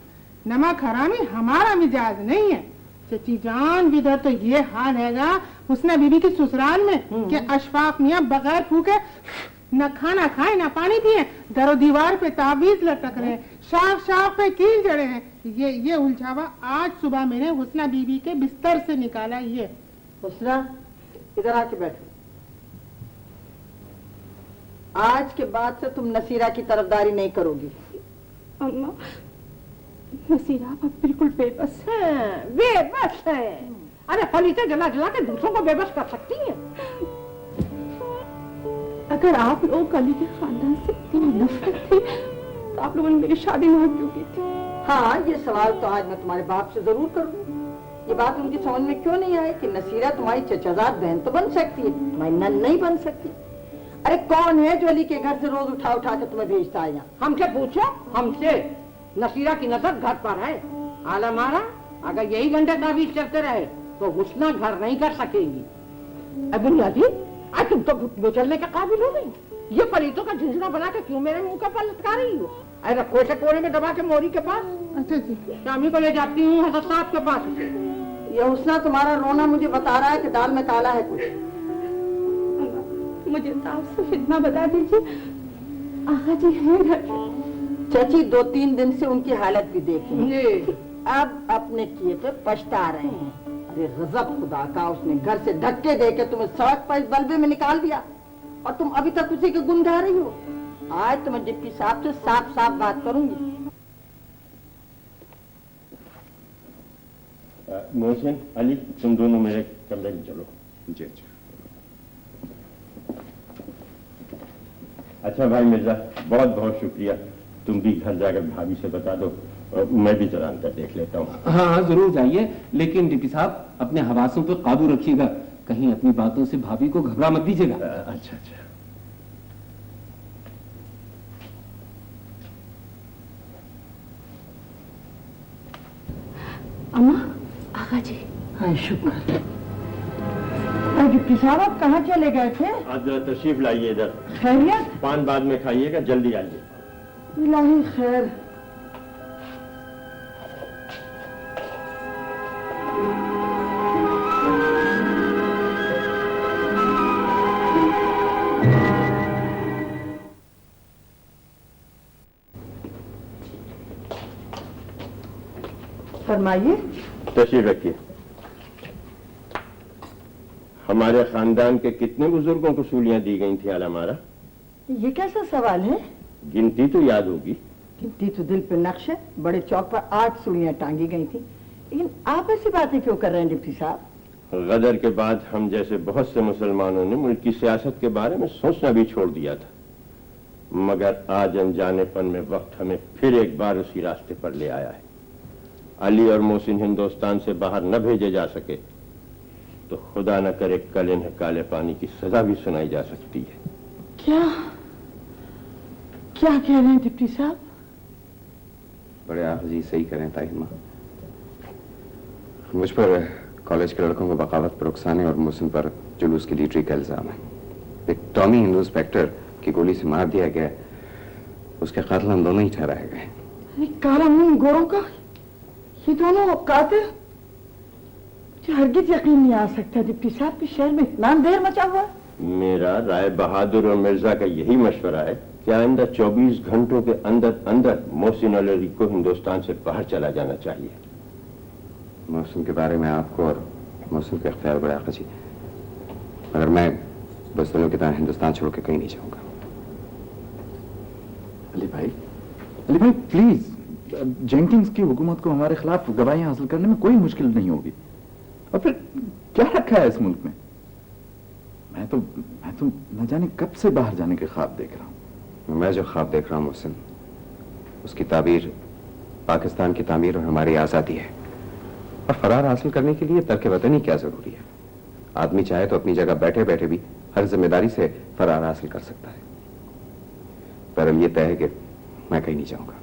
नमक हरामी हमारा मिजाज नहीं है। चची जान इधर तो ये हाल हैगा हुस्ना बीबी की ससुराल में कि अशफाक मियाँ बगैर फूके न खाना खाए न पानी पिए, दरो दीवार पे ताबीज लटक रहे हैं, शाख शाख पे कील जड़े हैं। ये उलझावा आज सुबह मैंने हुस्ना बीबी के बिस्तर से निकाला। ये हुस्ना इधर आके बैठो। आज के बाद से तुम नसीरा की तरफदारी नहीं करोगी। अम्मा, नसीरा अब बिल्कुल बेबस है। बेबस है? अरे फलीते जला जला के दूसरों को बेबस कर सकती है। अगर आप लोग अली के खानदान से इतनी नफरत थी तो आप लोगों ने मेरी शादी वहां क्यों की थी? हाँ, ये सवाल तो आज मैं तुम्हारे बाप से जरूर करूंगी। ये बात उनकी समझ में क्यों नहीं आई कि नसीरा तुम्हारी चचाजाद बहन तो बन सकती है, तुम्हारी नन नहीं बन सकती। अरे कौन है जो अली के घर से रोज उठा उठा के तुम्हें भेजता है यहाँ? हमसे पूछो, हमसे। नसीरा की नजर घर पर है। आला मारा, अगर यही गंडे ताबीज चलते रहे तो हुस्ना घर नहीं कर सकेगी। अब बुनियादी, आज तुम तो घुटने चलने के काबिल हो गई। ये पलीतों का झुंझुना बना के क्यों मेरे मुंह के पर लटका रही हो? अरे रखो से कोने में दबा के मोरी के पास। अच्छा जी, शामी को ले जाती हूँ हजरत साहब के पास। ये हुस्ना तुम्हारा रोना मुझे बता रहा है कि दाल में काला है कुछ। मुझे साफ से फितना बता दीजिए। आगा जी हैं घर पे? चाची 2-3 दिन से उनकी हालत भी देखी, अब अपने किए पे पछता रहे हैं। अरे गजब खुदा का, उसने घर से धक्के देके तुम्हें सड़क पर इस बल्बे में निकाल दिया और तुम अभी तक उसी के गुण गा रही हो। आज तो मैं डिप्टी साहब से साफ साफ बात करूंगी। मोहसिन, अली, तुम दोनों मेरे कमरे में चलो। जी अच्छा। अच्छा भाई मिर्जा, बहुत बहुत शुक्रिया। तुम भी घर जाकर भाभी से बता दो, मैं भी जरा अंदर देख लेता हूँ। हाँ हाँ जरूर जाइए, लेकिन डिप्टी साहब अपने हवासों पर काबू रखिएगा, कहीं अपनी बातों से भाभी को घबरा मत दीजिएगा। अच्छा अच्छा। अम्मा, आगा जी। हाँ शुक्र। डिप्टी साहब आप कहाँ चले गए थे? आज जरा तशरीफ लाइए इधर। खैरियत? पान बाद में खाइएगा, जल्दी आइए। इलाही खैर। फरमाइए। तशरीफ रखिए। हमारे खानदान के कितने बुजुर्गों को सूलियां दी गई थी आला मारा? ये कैसा सवाल है? गिनती तो याद होगी। गिनती तो दिल पे नक्श है। बड़े चौक पर 8 सूलियां टांगी गई थी। लेकिन आप ऐसी बातें क्यों कर रहे हैं डिप्टी साहब? गदर के बाद हम जैसे बहुत से मुसलमानों ने मुल्क की सियासत के बारे में सोचना भी छोड़ दिया था, मगर आज अनजानेपन में वक्त हमें फिर एक बार उसी रास्ते पर ले आया है। अली और मोहसिन हिंदुस्तान से बाहर न भेजे जा सके तो खुदा न करे कल इन्हें काले पानी की सजा भी सुनाई जा सकती है। क्या क्या कह रहे हैं डिप्टी साहब? बड़े आप जी सही करें ताहिमा। मुझ पर कॉलेज के लड़कों को बगावत पर उकसाने और मोहसिन पर जुलूस की लीडरी का इल्जाम है। एक टॉमी हिंदू इंस्पेक्टर की गोली से मार दिया गया, उसके कातिल हम दोनों ही ठहराए गए। काला मुंह गोरों का ये दोनों कातिल? मुझे हरगिज यकीन नहीं आ सकता डिप्टी साहब कि शहर में इतना देर मचा हुआ। मेरा राय बहादुर और मिर्जा का यही मशवरा है कि आइंदा 24 घंटों के अंदर अंदर मोहसिन और अली को हिंदुस्तान से बाहर चला जाना चाहिए। मोहसिन के बारे में आपको और मोहसिन के ख्याल बड़े आका जी, मगर मैं बस दोनों की तरह हिंदुस्तान छोड़ के कहीं नहीं जाऊंगा। अली भाई प्लीज, जेंकिंस की हुकूमत को हमारे खिलाफ गवाहियां हासिल करने में कोई मुश्किल नहीं होगी। और फिर क्या रखा है इस मुल्क में? मैं तो न जाने कब से बाहर जाने के ख्वाब देख रहा हूँ। मैं जो ख्वाब देख रहा हूँ मोहसिन, उसकी ताबीर पाकिस्तान की तामीर और हमारी आज़ादी है। और फरार हासिल करने के लिए तर्क वतनी क्या जरूरी है? आदमी चाहे तो अपनी जगह बैठे बैठे भी हर जिम्मेदारी से फरार हासिल कर सकता है। पर अब ये तय है कि मैं कहीं नहीं जाऊंगा।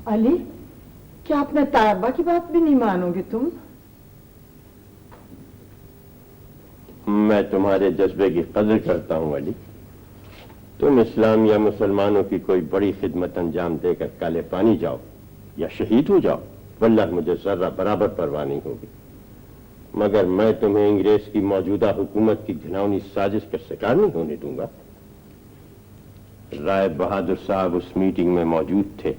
अली, क्या अपने तायबा की बात भी नहीं मानोगे तुम? मैं तुम्हारे जज्बे की कदर करता हूं अली, تم اسلام یا مسلمانوں کی کوئی بڑی خدمت انجام دے کر کالے پانی جاؤ یا شہید ہو جاؤ، واللہ مجھے ذرہ برابر پرواہ نہیں ہوگی، مگر میں تمہیں انگریز کی موجودہ حکومت کی گھناؤنی سازش کا شکار نہیں ہونے دوں گا۔ رائے بہادر صاحب اس میٹنگ میں موجود تھے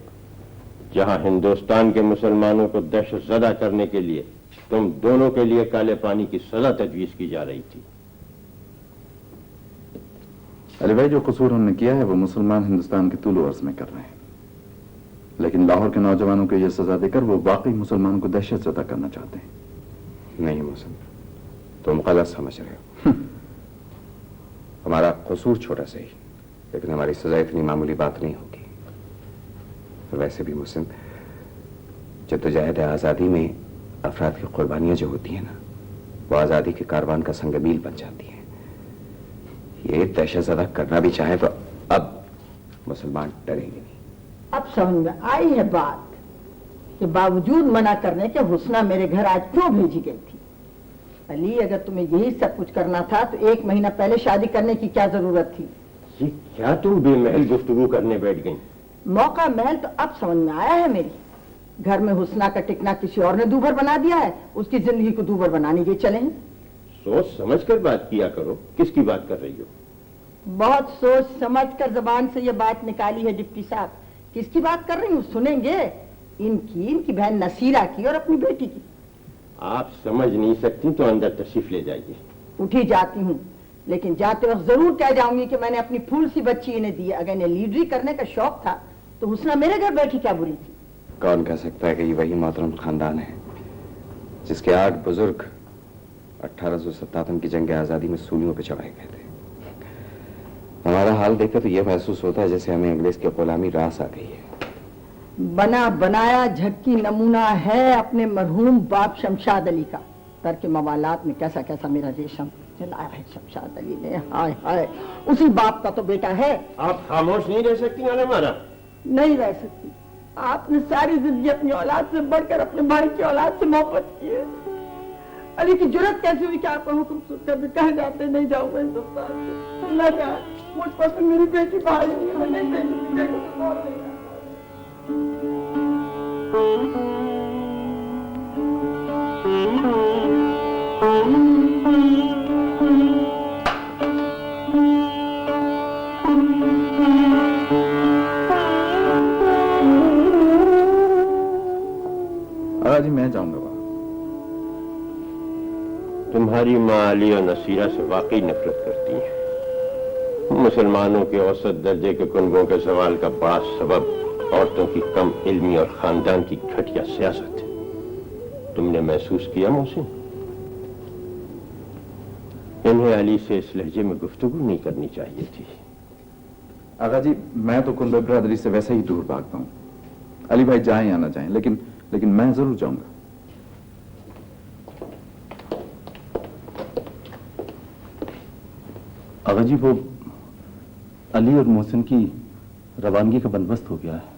جہاں ہندوستان کے مسلمانوں کو دہشت زدہ کرنے کے لیے تم دونوں کے لیے کالے پانی کی سزا تجویز کی جا رہی تھی۔ علی بھائی، جو قصور ہم نے کیا ہے وہ مسلمان ہندوستان کے طول و عرض میں کر رہے ہیں، لیکن لاہور کے نوجوانوں کو یہ سزا دے کر وہ واقعی مسلمانوں کو دہشت زدہ کرنا چاہتے ہیں۔ نہیں محسن، تم غلط سمجھ رہے ہو۔ ہمارا قصور چھوٹا سا ہی، لیکن ہماری سزا اتنی معمولی بات نہیں ہوگی۔ ویسے بھی محسن، جدوجہد آزادی میں افراد کی قربانیاں جو ہوتی ہیں نا، وہ آزادی کے کاروان کا سنگ میل بن جاتی ہیں۔ یہ دہشت زدہ کرنا بھی چاہے تو اب مسلمان ڈریں گے نہیں۔ اب سمجھ میں آئی ہے بات کہ باوجود منع کرنے کے حسنہ میرے گھر آج کیوں بھیجی گئی تھی۔ علی، اگر تمہیں یہی سب کچھ کرنا تھا تو 1 مہینہ پہلے شادی کرنے کی کیا ضرورت تھی؟ یہ کیا تم بے محل گفتگو کرنے بیٹھ گئی؟ موقع محل تو اب سمجھ میں آیا ہے میری۔ گھر میں حسنہ کا ٹکنا کسی اور نے دوبھر بنا دیا ہے، اس کی زندگی کو دوبھر بنانے یہ چلے ہیں۔ سوچ سمجھ کر بات کیا کرو، کس کی بات کر رہی ہو؟ بہت سوچ سمجھ کر زبان سے یہ بات نکالی ہے ڈپٹی صاحب۔ کس کی بات کر رہی ہوں سنیں گے؟ ان کی بہن نصیرہ کی اور اپنی بیٹی کی۔ آپ سمجھ نہیں سکتی تو اندر تشریف لے جائیے۔ اٹھی جاتی ہوں، لیکن جاتے وقت ضرور کہہ جاؤں گی کہ میں نے اپنی پھول سی بچی انہیں دی۔ اگر انہیں لیڈری کرنے کا شوق تھا تو حسنہ میرے گھر بیٹھی کیا بری تھی؟ کون کہہ سکتا ہے کہ یہ وہی محترم خاندان ہے جس کے 8 بزرگ 1857 کی جنگ آزادی میں سولیوں پہ چڑھائے گئے تھے۔ ہمارا حال دیکھ کر تو یہ محسوس ہوتا ہے جیسے ہمیں انگریز کی غلامی راس آ گئی ہے۔ بنا بنایا جھٹکی نمونہ ہے اپنے مرحوم باپ شمشاد علی کا۔ ترک موالات میں کیسا کیسا میرا ریشم چلایا ہے شمشاد علی نے۔ ہائے ہائے، اسی باپ کا تو بیٹا ہے۔ آپ خاموش نہیں رہ سکتی ہمارا؟ نہیں رہ سکتی۔ آپ نے ساری زندگی اپنی اولاد سے بڑھ کر اپنے بھائی کی اولاد سے محبت کی ہے۔ علی کی جرت کیسی ہوئی کہ آپ کا حکم سن کر بھی کہہ جاتے نہیں جاؤں گا ہندوستان سے۔ اللہ کا مجھ پر تو میری بیٹی بھائی نہیں ہے، میں نہیں دیکھوں گی۔ جی میں جاؤں گا وہاں۔ تمہاری ماں علی اور نصیرہ سے واقعی نفرت کرتی ہیں۔ مسلمانوں کے اوسط درجے کے کنبوں کے زوال کا بڑا سبب عورتوں کی کم علمی اور خاندان کی گھٹیا سیاست ہے۔ تم نے محسوس کیا محسن؟ انہیں علی سے اس لہجے میں گفتگو نہیں کرنی چاہیے تھی۔ آقا جی، میں تو کنبے برادری سے ویسے ہی دور بھاگتا ہوں۔ علی بھائی جائیں یا نہ جائیں، لیکن میں ضرور جاؤں گا۔ آقا جی، وہ علی اور محسن کی روانگی کا بندوبست ہو گیا ہے۔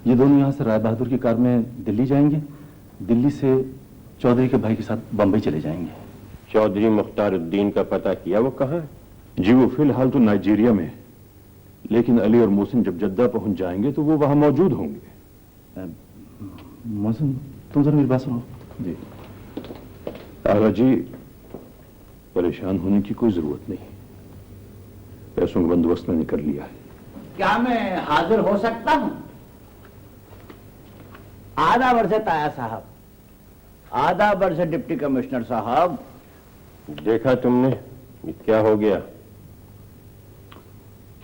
یہ دونوں یہاں سے رائے بہادر کی کار میں دلی جائیں گے، دلی سے چودھری کے بھائی کے ساتھ بمبئی چلے جائیں گے۔ چودھری مختار الدین کا پتہ کیا؟ وہ کہاں ہے؟ جی وہ فی الحال تو نائجیریا میں ہے، لیکن علی اور محسن جب جدہ پہنچ جائیں گے تو وہ وہاں موجود ہوں گے۔ محسن تم ذرا میری بات سنو۔ جی آغا جی، پریشان ہونے کی کوئی ضرورت نہیں، پیسوں کا بندوبست میں نے کر لیا ہے۔ کیا میں حاضر ہو سکتا ہوں؟ آدھا برس تایا صاحب، آدھا برس ڈپٹی کمشنر صاحب۔ دیکھا تم نے یہ کیا ہو گیا؟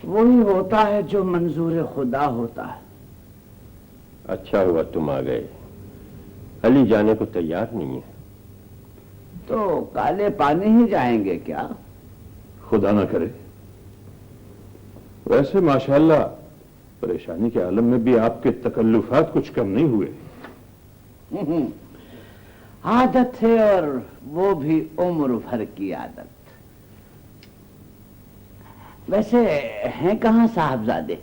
وہی ہوتا ہے جو منظور خدا ہوتا ہے۔ اچھا ہوا تم آ گئے، علی جانے کو تیار نہیں ہے۔ تو کالے پانی ہی جائیں گے کیا؟ خدا نہ کرے۔ ویسے ماشاءاللہ پریشانی کے عالم میں بھی آپ کے تکلفات کچھ کم نہیں ہوئے۔ عادت ہے، اور وہ بھی عمر بھر کی عادت۔ ویسے ہیں کہاں صاحبزادے؟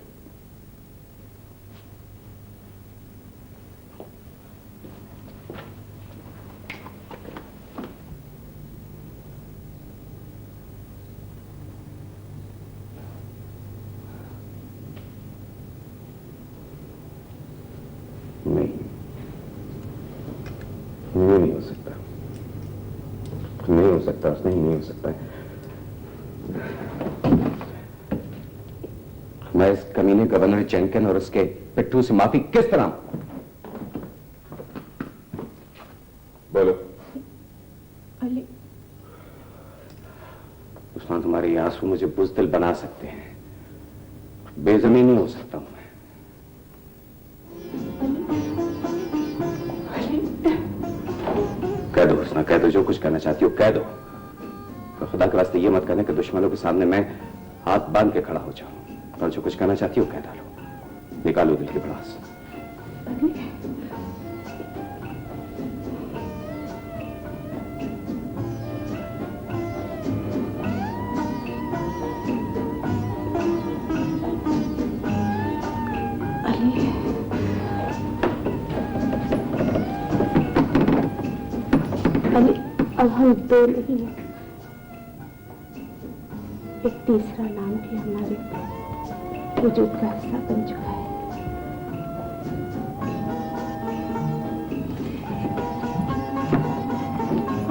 सकता, नहीं हो सकता है। मैं इस कमीने गवर्नर जेंकिन और उसके पिट्ठू से माफी किस तरह? बोलो। अली, उस्मान, तुम्हारे ये आंसू मुझे बुज़दिल बना सकते हैं, बेज़मीन नहीं हो सकता हूं मैं। कह दो हुस्ना, कह दो, जो कुछ कहना चाहती हो कह दो। तो खुदा के वास्ते ये मत कहना कि दुश्मनों के सामने मैं हाथ बांध के खड़ा हो जाऊं। और जो कुछ कहना चाहती हो कह डालो, निकालो दिल की भड़ास। अब हम दो नहीं हैं, एक तीसरा नाम भी हमारे वजूद का हिस्सा बन चुका है।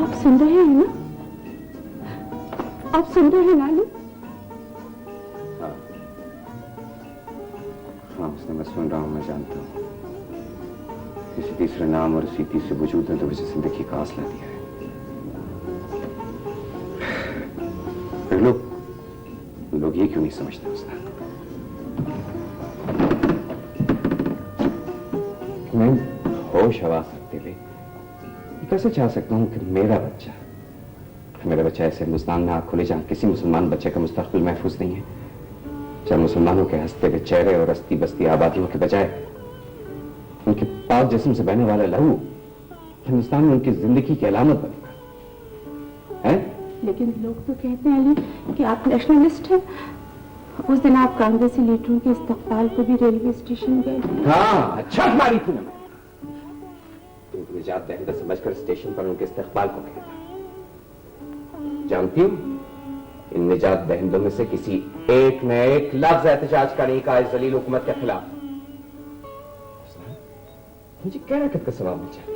आप सुन रहे हैं ना? आप सुन रहे हैं ना? हाँ, उसने, मैं सुन रहा हूं, मैं जानता हूं। किसी तीसरे नाम और इसी तीसरे वजूद ने तो मुझे जिंदगी का हौसला दिया है। फिर लोग ये क्यों नहीं समझते उसने? मैं होश हवास रखते हुए कैसे चाह सकता हूं कि मेरा बच्चा ऐसे हिंदुस्तान में आग खुले जहां किसी मुसलमान बच्चे का मुस्तकबिल महफूज नहीं है, जहां मुसलमानों के हंसते हुए चेहरे और अस्ती बस्ती आबादियों के बजाय उनके पाक जिस्म से बहने वाला लहू हिंदुस्तान में उनकी जिंदगी की अलामत बनेगा है? लेकिन लोग तो कहते हैं अली कि आप नेशनलिस्ट हैं। उस दिन आप कांग्रेसी लीडरों के इस्तकबाल को भी रेलवे स्टेशन गए। हाँ, अच्छा मारी थी मैं। तुमको निजात दहिंदा समझकर स्टेशन पर उनके इस्तकबाल को कहता। जानती हूँ, इन निजात दहिंदों में से किसी एक ने एक लफ्ज एहतजाज का नहीं कहा इस जलील हुकूमत के खिलाफ। मुझे क्या रकत का सवाब मिल जाता,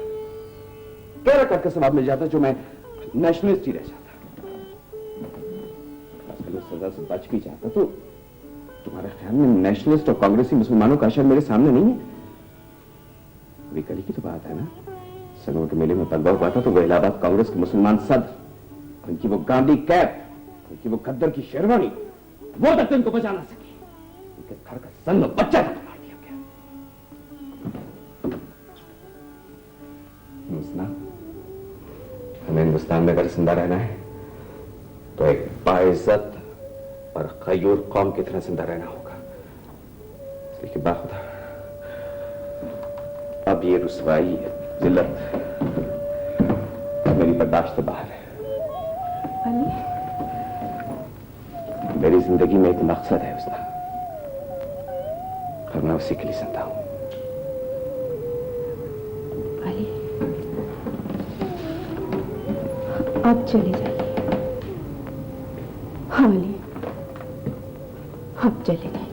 क्या रकत का सवाब मिल जाता जो मैं नेशनलिस्ट ही रह जाता। सजा से बच भी जाता तो तुम्हारे ख्याल में नेशनलिस्ट और कांग्रेसी मुसलमानों का अशर मेरे सामने नहीं है? अभी कल की तो बात है ना, सनों के मेले में तलवा हुआ था तो वो इलाहाबाद कांग्रेस के मुसलमान सदर, उनकी वो गांधी कैप, उनकी वो खद्दर की शेरवानी, वो तक तो इनको बचा ना सके। उनके घर का सन और बच्चा तक मार दिया गया। हमें हिंदुस्तान में अगर जिंदा रहना है तो एक बाइज्जत और खयूर कौम की तरह जिंदा रहना होगा। लेकिन बाखुदा अब ये रुसवाई, जिल्लत मेरी बर्दाश्त से बाहर है। मेरी जिंदगी में एक मकसद है उसका, और मैं उसी के लिए जिंदा हूं। आप चले जाइए। हाँ अली, आप चले जाइए।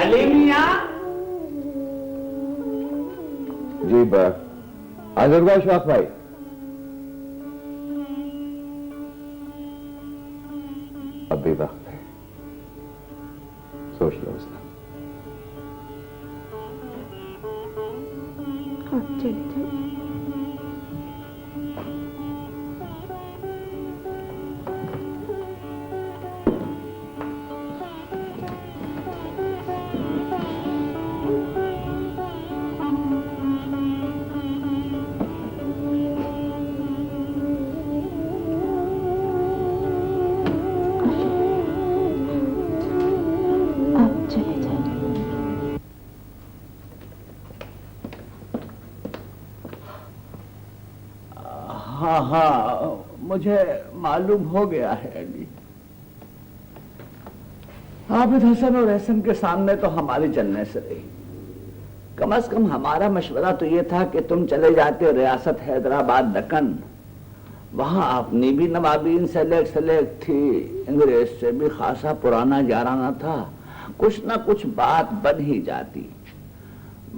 अली मियां। जी आजरगा शौक भाई। अब भी वक्त है, सोच लो उसका। आप चले जाइए। हाँ, मुझे मालूम हो गया है अली। आबिद हसन और एहसन के सामने तो हमारी चलने से रही। कम से कम हमारा मशवरा तो ये था कि तुम चले जाते हो रियासत हैदराबाद दक्कन, वहां अपनी भी नवाबीन सेलेक्ट थी, अंग्रेज से भी खासा पुराना जाराना था, कुछ ना कुछ बात बन ही जाती,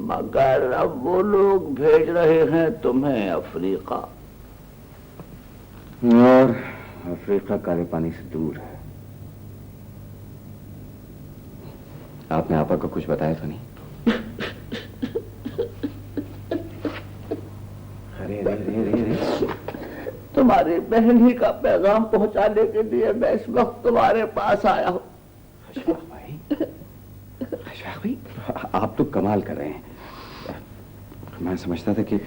मगर अब वो लोग भेज रहे हैं तुम्हें अफ्रीका, और अफ्रीका काले पानी से दूर है। आपने आपा को कुछ बताया तो नहीं? अरे तुम्हारी बहन ही का पैगाम पहुंचाने के लिए मैं इस वक्त तुम्हारे पास आया हूं। अशफाक भाई, आप तो कमाल कर रहे हैं। मैं समझता था कि आप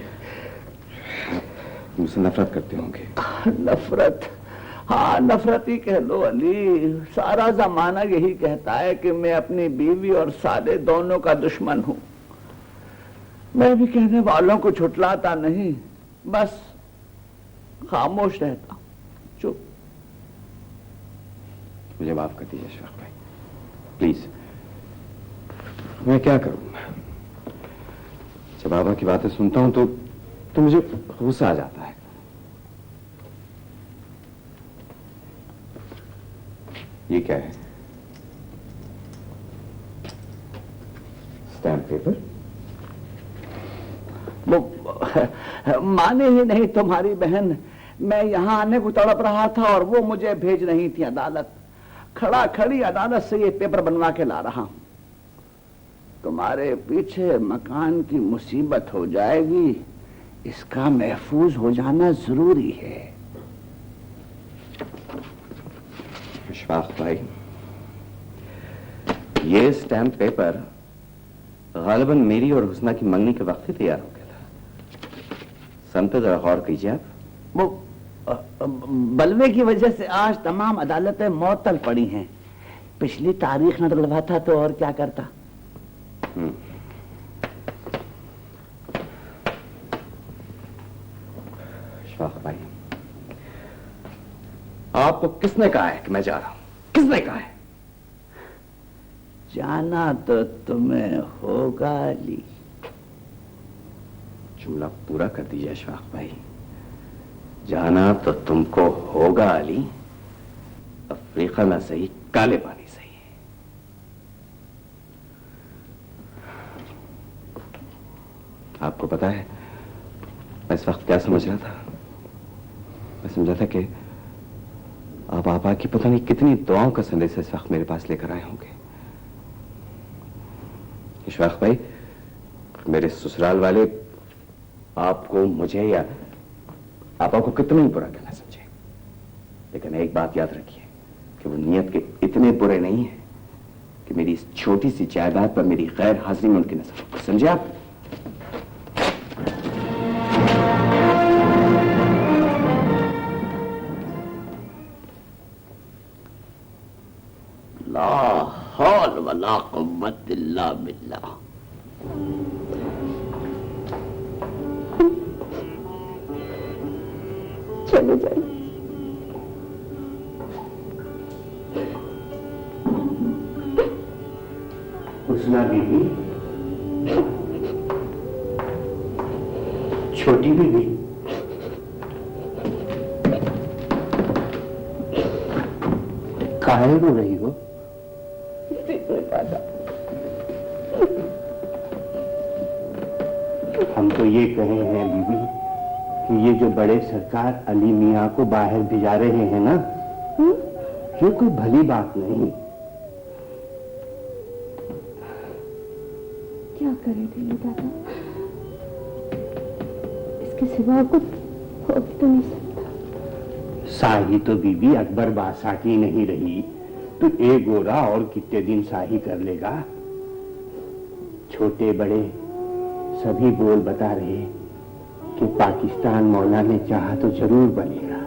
मुझसे नफरत करते होंगे। नफरत? हाँ, नफरत ही कह लो अली। सारा जमाना यही कहता है कि मैं अपनी बीवी और साले दोनों का दुश्मन हूं। मैं भी कहने वालों को छुटलाता नहीं, बस खामोश रहता हूं, चुप। मुझे माफ कर दीजिए अशफाक भाई, प्लीज। मैं क्या करूं? जब बाबा की बातें सुनता हूं तो मुझे गुस्सा आ जाता है। ये क्या है? Stamp paper? वो माने ही नहीं तुम्हारी बहन। मैं यहां आने को तड़प रहा था और वो मुझे भेज रही थी अदालत। खड़ा खड़ी अदालत से ये पेपर बनवा के ला रहा हूं। तुम्हारे पीछे मकान की मुसीबत हो जाएगी, इसका महफूज हो जाना जरूरी है। अशफाक भाई, ये स्टैम्प पेपर गालिबन मेरी और हुस्ना की मंगनी के वक्त ही तैयार हो गया था। समझते जरा गौर कीजिए आप। वो बलवे की वजह से आज तमाम अदालतें मअतल पड़ी हैं। पिछली तारीख न डलवाता तो और क्या करता। अशफाक भाई, आपको किसने कहा है कि मैं जा रहा हूं? किसने कहा है? जाना तो तुम्हें होगा अली। जुमला पूरा कर दीजिए अशफाक भाई। जाना तो तुमको होगा अली, अफ्रीका ना सही, काले पानी सही। आपको पता है मैं इस वक्त क्या समझ रहा था? मैं समझा था कि आप आपा की पता नहीं कितनी दुआओं का संदेश इस वक्त मेरे पास लेकर आए होंगे। अशफाक भाई, मेरे ससुराल वाले आपको, मुझे या आपा को कितना ही बुरा कहना समझे, लेकिन एक बात याद रखिए कि वो नियत के इतने बुरे नहीं है कि मेरी इस छोटी सी जायदाद पर मेरी गैर हाजिरी में उनकी नजर। समझे आप? ला हौल वला कुव्वत इल्ला बिल्लाह। चले जाइए। हुस्ना बीबी, छोटी बीबी, काहे रो रही हो? हम तो ये कहे हैं बीबी कि ये जो बड़े सरकार अली मियाँ को बाहर भिजा रहे हैं ना, ये कोई भली बात नहीं। क्या करे ढीलू दादा, इसके सिवा कुछ हो भी तो नहीं सकता। शाही तो बीबी अकबर बादशाह की नहीं रही, तो एक गोरा और कितने दिन शाही कर लेगा। छोटे बड़े सभी बोल बता रहे कि पाकिस्तान मौला ने चाहा तो जरूर बनेगा,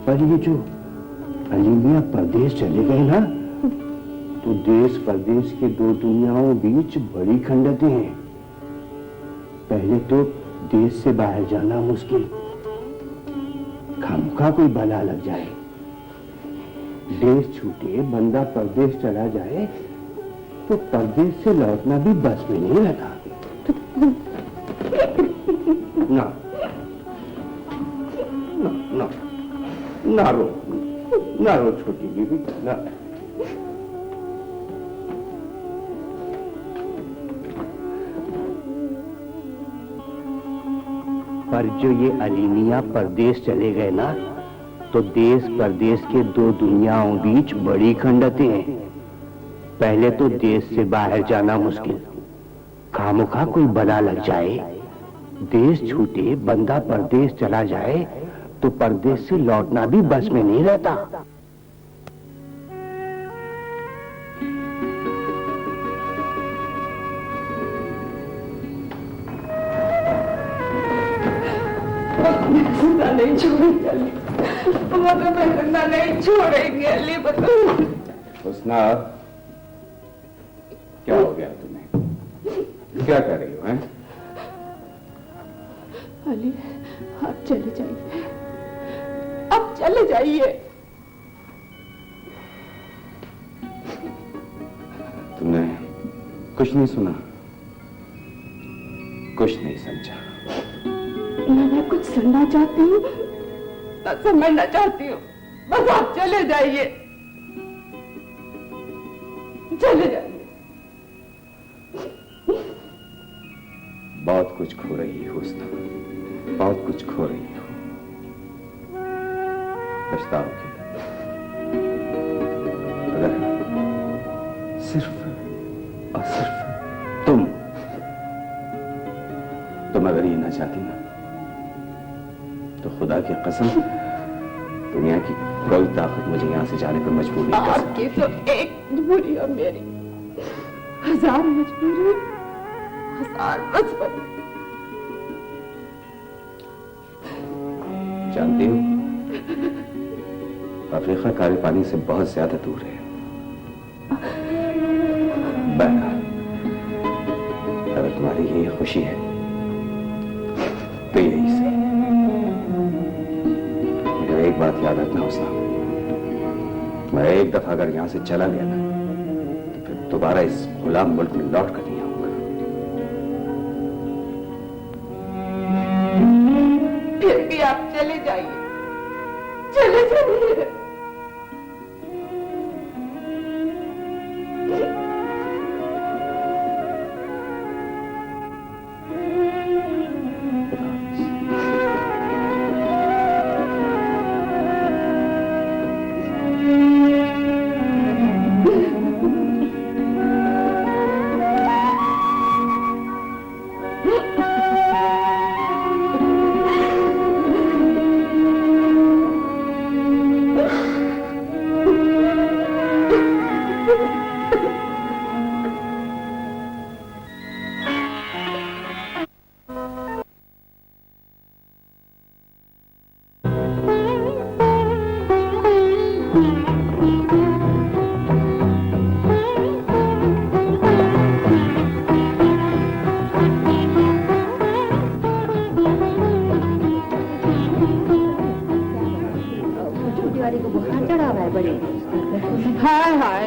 पर ये जो अली मियां परदेश चले गए ना, तो देश परदेश के दो दुनियाओं बीच बड़ी खंडतें हैं। पहले तो देश से बाहर जाना मुश्किल, खामखा कोई बला लग जाए, देश छूटे बंदा परदेश चला जाए तो परदेश से लौटना भी बस में नहीं रहता। ना ना ना रो, ना रो छोटी बीबी, ना पर जो ये अली मियां परदेश चले गए ना, तो देश परदेश के दो दुनियाओं बीच बड़ी खंडतें हैं। पहले तो देश से बाहर जाना मुश्किल, खामोखा कोई बला लग जाए, देश छूटे बंदा परदेश चला जाए तो परदेश से लौटना भी बस में नहीं रहता। जिंदा नहीं छोड़ेंगे अली, वो तो मैं जिंदा नहीं छोड़ेंगे अली। हुस्ना, क्या हो गया तुम्हें? क्या कर रही हो? हैं? अली आप चले जाइए, आप चले जाइए। तुमने कुछ नहीं सुना, कुछ नहीं समझा। मैं कुछ सुनना चाहती हूँ, न समझना चाहती हूँ, बस आप चले जाइए, चले जाइए। बहुत कुछ खो रही हो हुस्ना, बहुत कुछ खो रही हो, पछताओगी। अगर सिर्फ और सिर्फ तुम अगर ये ना चाहती ना, तो खुदा की कसम दुनिया की कोई ताकत मुझे यहां से जाने पर मजबूर नहीं कर सकती। आपकी तो एक मजबूरी है मेरी, हजार मजबूरी, हजार मजबूरी। जानती हो, अफ्रीका काले पानी से बहुत ज्यादा दूर है। बहरहाल, अगर तुम्हारी ये खुशी है तो यही से। मगर एक बात याद रखना हुस्ना, मैं एक दफा अगर यहां से चला गया ना, तो फिर दोबारा इस गुलाम मुल्क में लौट कर नहीं आऊंगा। फिर भी आप चले जाइए, चले जाइए। हाय हाय,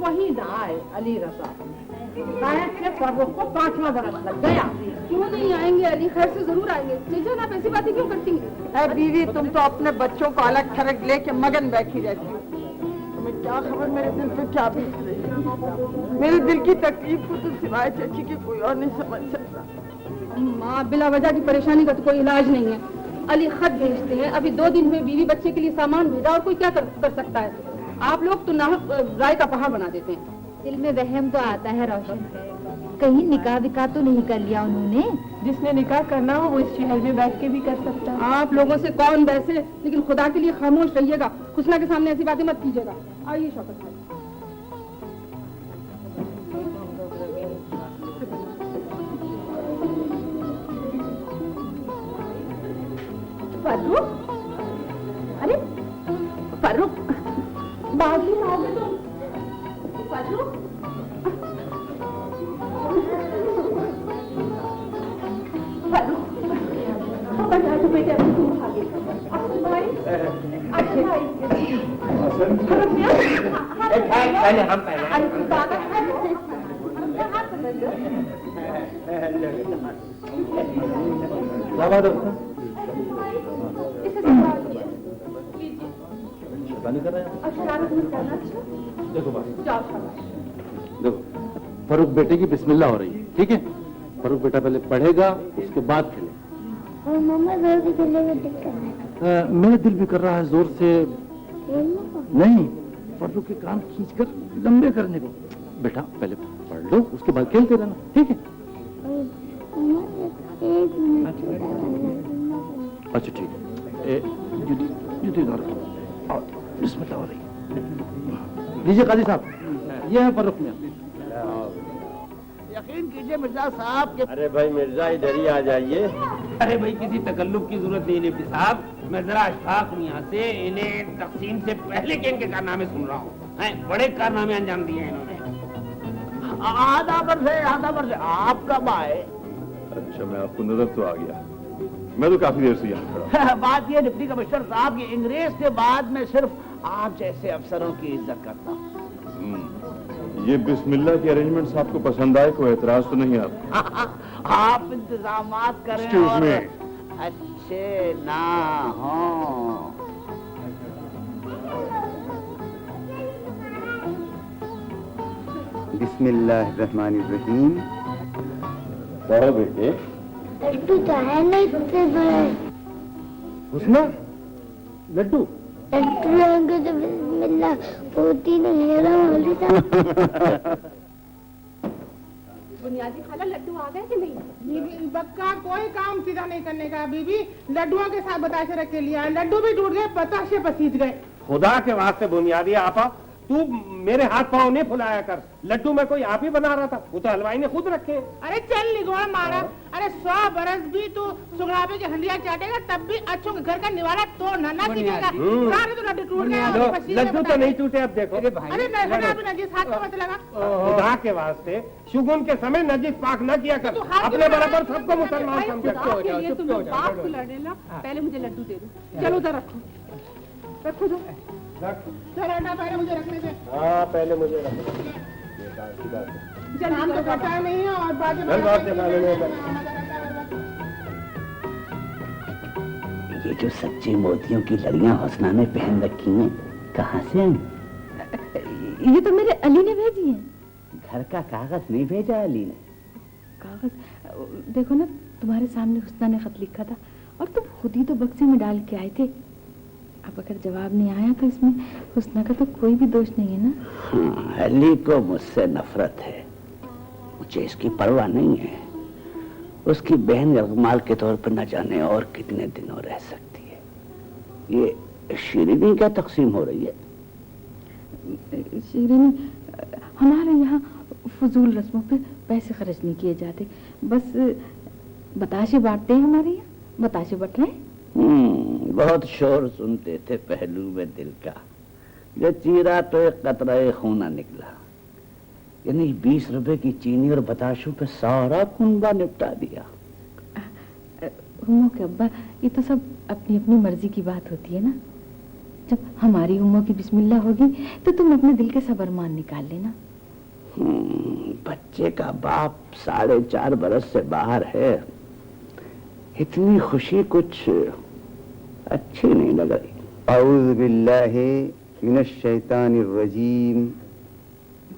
वही ना आए अली रजा, फर्रुख को 5वां बरस लग गया। क्यों नहीं आएंगे अली? खैर से जरूर आएंगे। ले जाओ, आप ऐसी बातें क्यों करती हैं? बीवी, तुम तो अपने बच्चों को अलग थलग लेके मगन बैठी रहती हो। तुम्हें क्या खबर मेरे दिल पे क्या बीत रही है? मेरे दिल की तकलीफ को तो सिवाय चाची की कोई और नहीं समझ सकता। माँ, बिला वजह की परेशानी का तो कोई इलाज नहीं है। अली खत भेजते हैं, अभी 2 दिन में बीवी बच्चे के लिए सामान भेजा, और कोई क्या कर सकता है? आप लोग तो नाहक राय का पहाड़ बना देते हैं। दिल में वहम तो आता है रोशन, कहीं निकाह विकाह तो नहीं कर लिया उन्होंने? जिसने निकाह करना हो वो इस शहर में बैठ के भी कर सकता है। आप लोगों से कौन बैसे, लेकिन खुदा के लिए खामोश रहिएगा। हुस्ना के सामने ऐसी बातें मत कीजिएगा। आइए शौकत भाई। फर्रुख, अरे फर्रुख, बागी लाओगे तुम? फर्रुख, बता दो बेटे, अभी तुम भागे। पहले हम पहले देखो फरूक बेटे की बिस्मिल्लाह हो रही है, ठीक है? फरूक बेटा पहले पढ़ेगा, उसके बाद खेले। और मम्मा जोर से खेलने में दिल कर रहा है। मेरा दिल भी कर रहा है जोर से। नहीं, पर्दों के कान खींचकर लंबे करने को। बेटा पहले पढ़ लो, उसके बाद खेलते रहना, ठीक है? अच्छा ठीक है। जूती उतार और बिस्मिल्लाह वाली। लीजिए काजी साहब, ये है फर्रुख मियां। यकीन कीजिए मिर्जा साहब के। अरे भाई मिर्जा इधर ही आ जाइए। अरे भाई किसी तकल्लुफ की जरूरत नहीं निफ्टी साहब, मैं जरा अशफाक हूँ यहाँ से, इन्हें तकसीम से पहले के इनके कारनामे सुन रहा हूँ। बड़े कारनामे अंजाम दिए हैं इन्होंने। आधा वर्ष है, आप कब आए? अच्छा, मैं आपको नजर तो आ गया, मैं तो काफी देर से यहाँ खड़ा। बात ये डिप्टी कमिश्नर साहब की अंग्रेज के बाद में सिर्फ आप जैसे अफसरों की इज्जत करता हूँ। ये बिस्मिल्लाह के अरेंजमेंट्स आपको पसंद आए? कोई एतराज तो नहीं आपको? आप इंतजामात करें Excuse और me. अच्छे ना हो। बिस्मिल्लाहिर्रहमानिर्रहीम। कहो बेटे। लड्डू तो है नहीं इतने बड़े। हुस्ना, लड्डू रहेंगे तो बिस्मिल्लाह होती नहीं है ना मौलवी साहब। बुनियादी खाला लड्डू आ गए कि नहीं? बीबी बक्का कोई काम सीधा नहीं करने का। बीबी लड्डुओं के साथ बताशे रख के लिया, लड्डू भी टूट गए, बताशे पसीज गए। खुदा के वास्ते बुनियादी आपा, तू मेरे हाथ पाँव नहीं फुलाया कर। लड्डू मैं कोई आप ही बना रहा था, वो तो हलवाई ने खुद रखे। अरे चल निगोड़ मारा। अरे 100 बरस भी तू सुगराबे की हंडिया चाटेगा तब भी अच्छों के घर का निवाला तोड़ना ना सीखेगा। सारे तो लड्डू टूट गए। लड्डू तो नहीं टूटे, अब देखो। अरे नहीं नजीस हाथ को मत लगा। खुदा के वास्ते शुगुन के समय नजीस पाक न किया कर। अपने बराबर सबको मुसलमान समझ। बाप को लड़ेला, पहले मुझे लड्डू दे दो। चलो उधर रखो, रखो दो। चलो ना, पहले मुझे रखने दे। हाँ पहले मुझे रखो। काम तो करता नहीं है और बात ये जो सच्चे मोतियों की लड़ियां हुस्ना ने पहन रखी हैं, कहाँ से आई? ये तो मेरे अली ने भेजी है। घर का कागज नहीं भेजा अली ने? कागज देखो ना, तुम्हारे सामने हुस्ना ने खत लिखा था और तुम खुद ही तो बक्से में डाल के आए थे। अब अगर जवाब नहीं आया तो इसमें हुस्ना का तो कोई भी दोष नहीं है ना। हाँ, अली को मुझसे नफरत है, मुझे इसकी परवाह नहीं है। उसकी बहन यगमाल के तौर पर न जाने और कितने दिनों रह सकती है। ये शीरीनी क्या तकसीम हो रही है? शीरीनी, हमारे यहाँ फजूल रस्मों पे पैसे खर्च नहीं किए जाते, बस बताशे बांटते हैं। हमारे यहाँ बताशे बट रहे हैं। बहुत शोर सुनते थे पहलू में दिल का, जो चीरा तो एक कतरा खूना निकला। यानी 20 रुपए की चीनी और बताशों पे सारा कुंबा निपटा दिया। हुमो के अब्बा, ये तो सब अपनी अपनी मर्जी की बात होती है ना। जब हमारी हुमो की बिस्मिल्लाह होगी तो तुम अपने दिल के सबरमान निकाल लेना। बच्चे का बाप 4.5 बरस से बाहर है, इतनी खुशी कुछ अच्छी नहीं लग रही। औज़ु बिल्लाहि मिनश शैतानिर रजीम।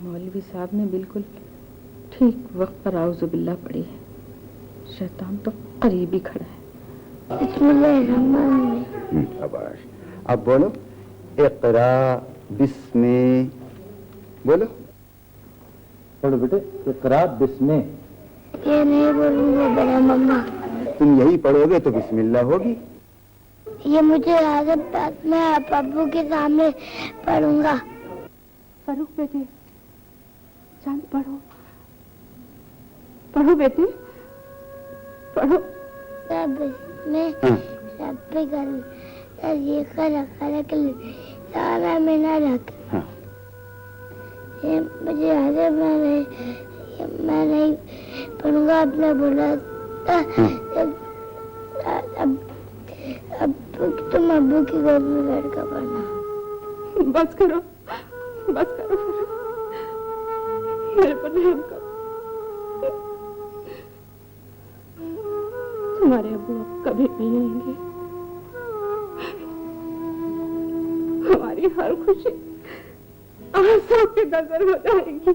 मौलवी साहब ने बिल्कुल ठीक वक्त पर औज़ु बिल्लाह पढ़ी है। शैतान तो करीब ही खड़ा है। शाबाश। अब बोलो, इक़रा बिस्मे बोलो। पढ़ो बेटे, इक़रा बिस्मे। ये नहीं बोलूंगा बड़ा मम्मा। तुम यही पढ़ोगे तो बिस्मिल्लाह होगी। ये मुझे आदत, मैं अब्बू के सामने पढ़ूंगा। फरूक बेटे, चांद पढ़ो, पढ़ो बेटे, पढ़ो। में रब्बे कर ये सारा में ना रख। ये मुझे आदत, मैं नहीं पढ़ूंगा। अपना बोला अब तुम अब्बू की गोद में बैठ कर पढ़ना। बस करो, बस करो, मेरे पर रहम करो। तुम्हारे अब्बू अब कभी नहीं आएंगे। हमारी हर खुशी आंसू की नजर हो जाएगी।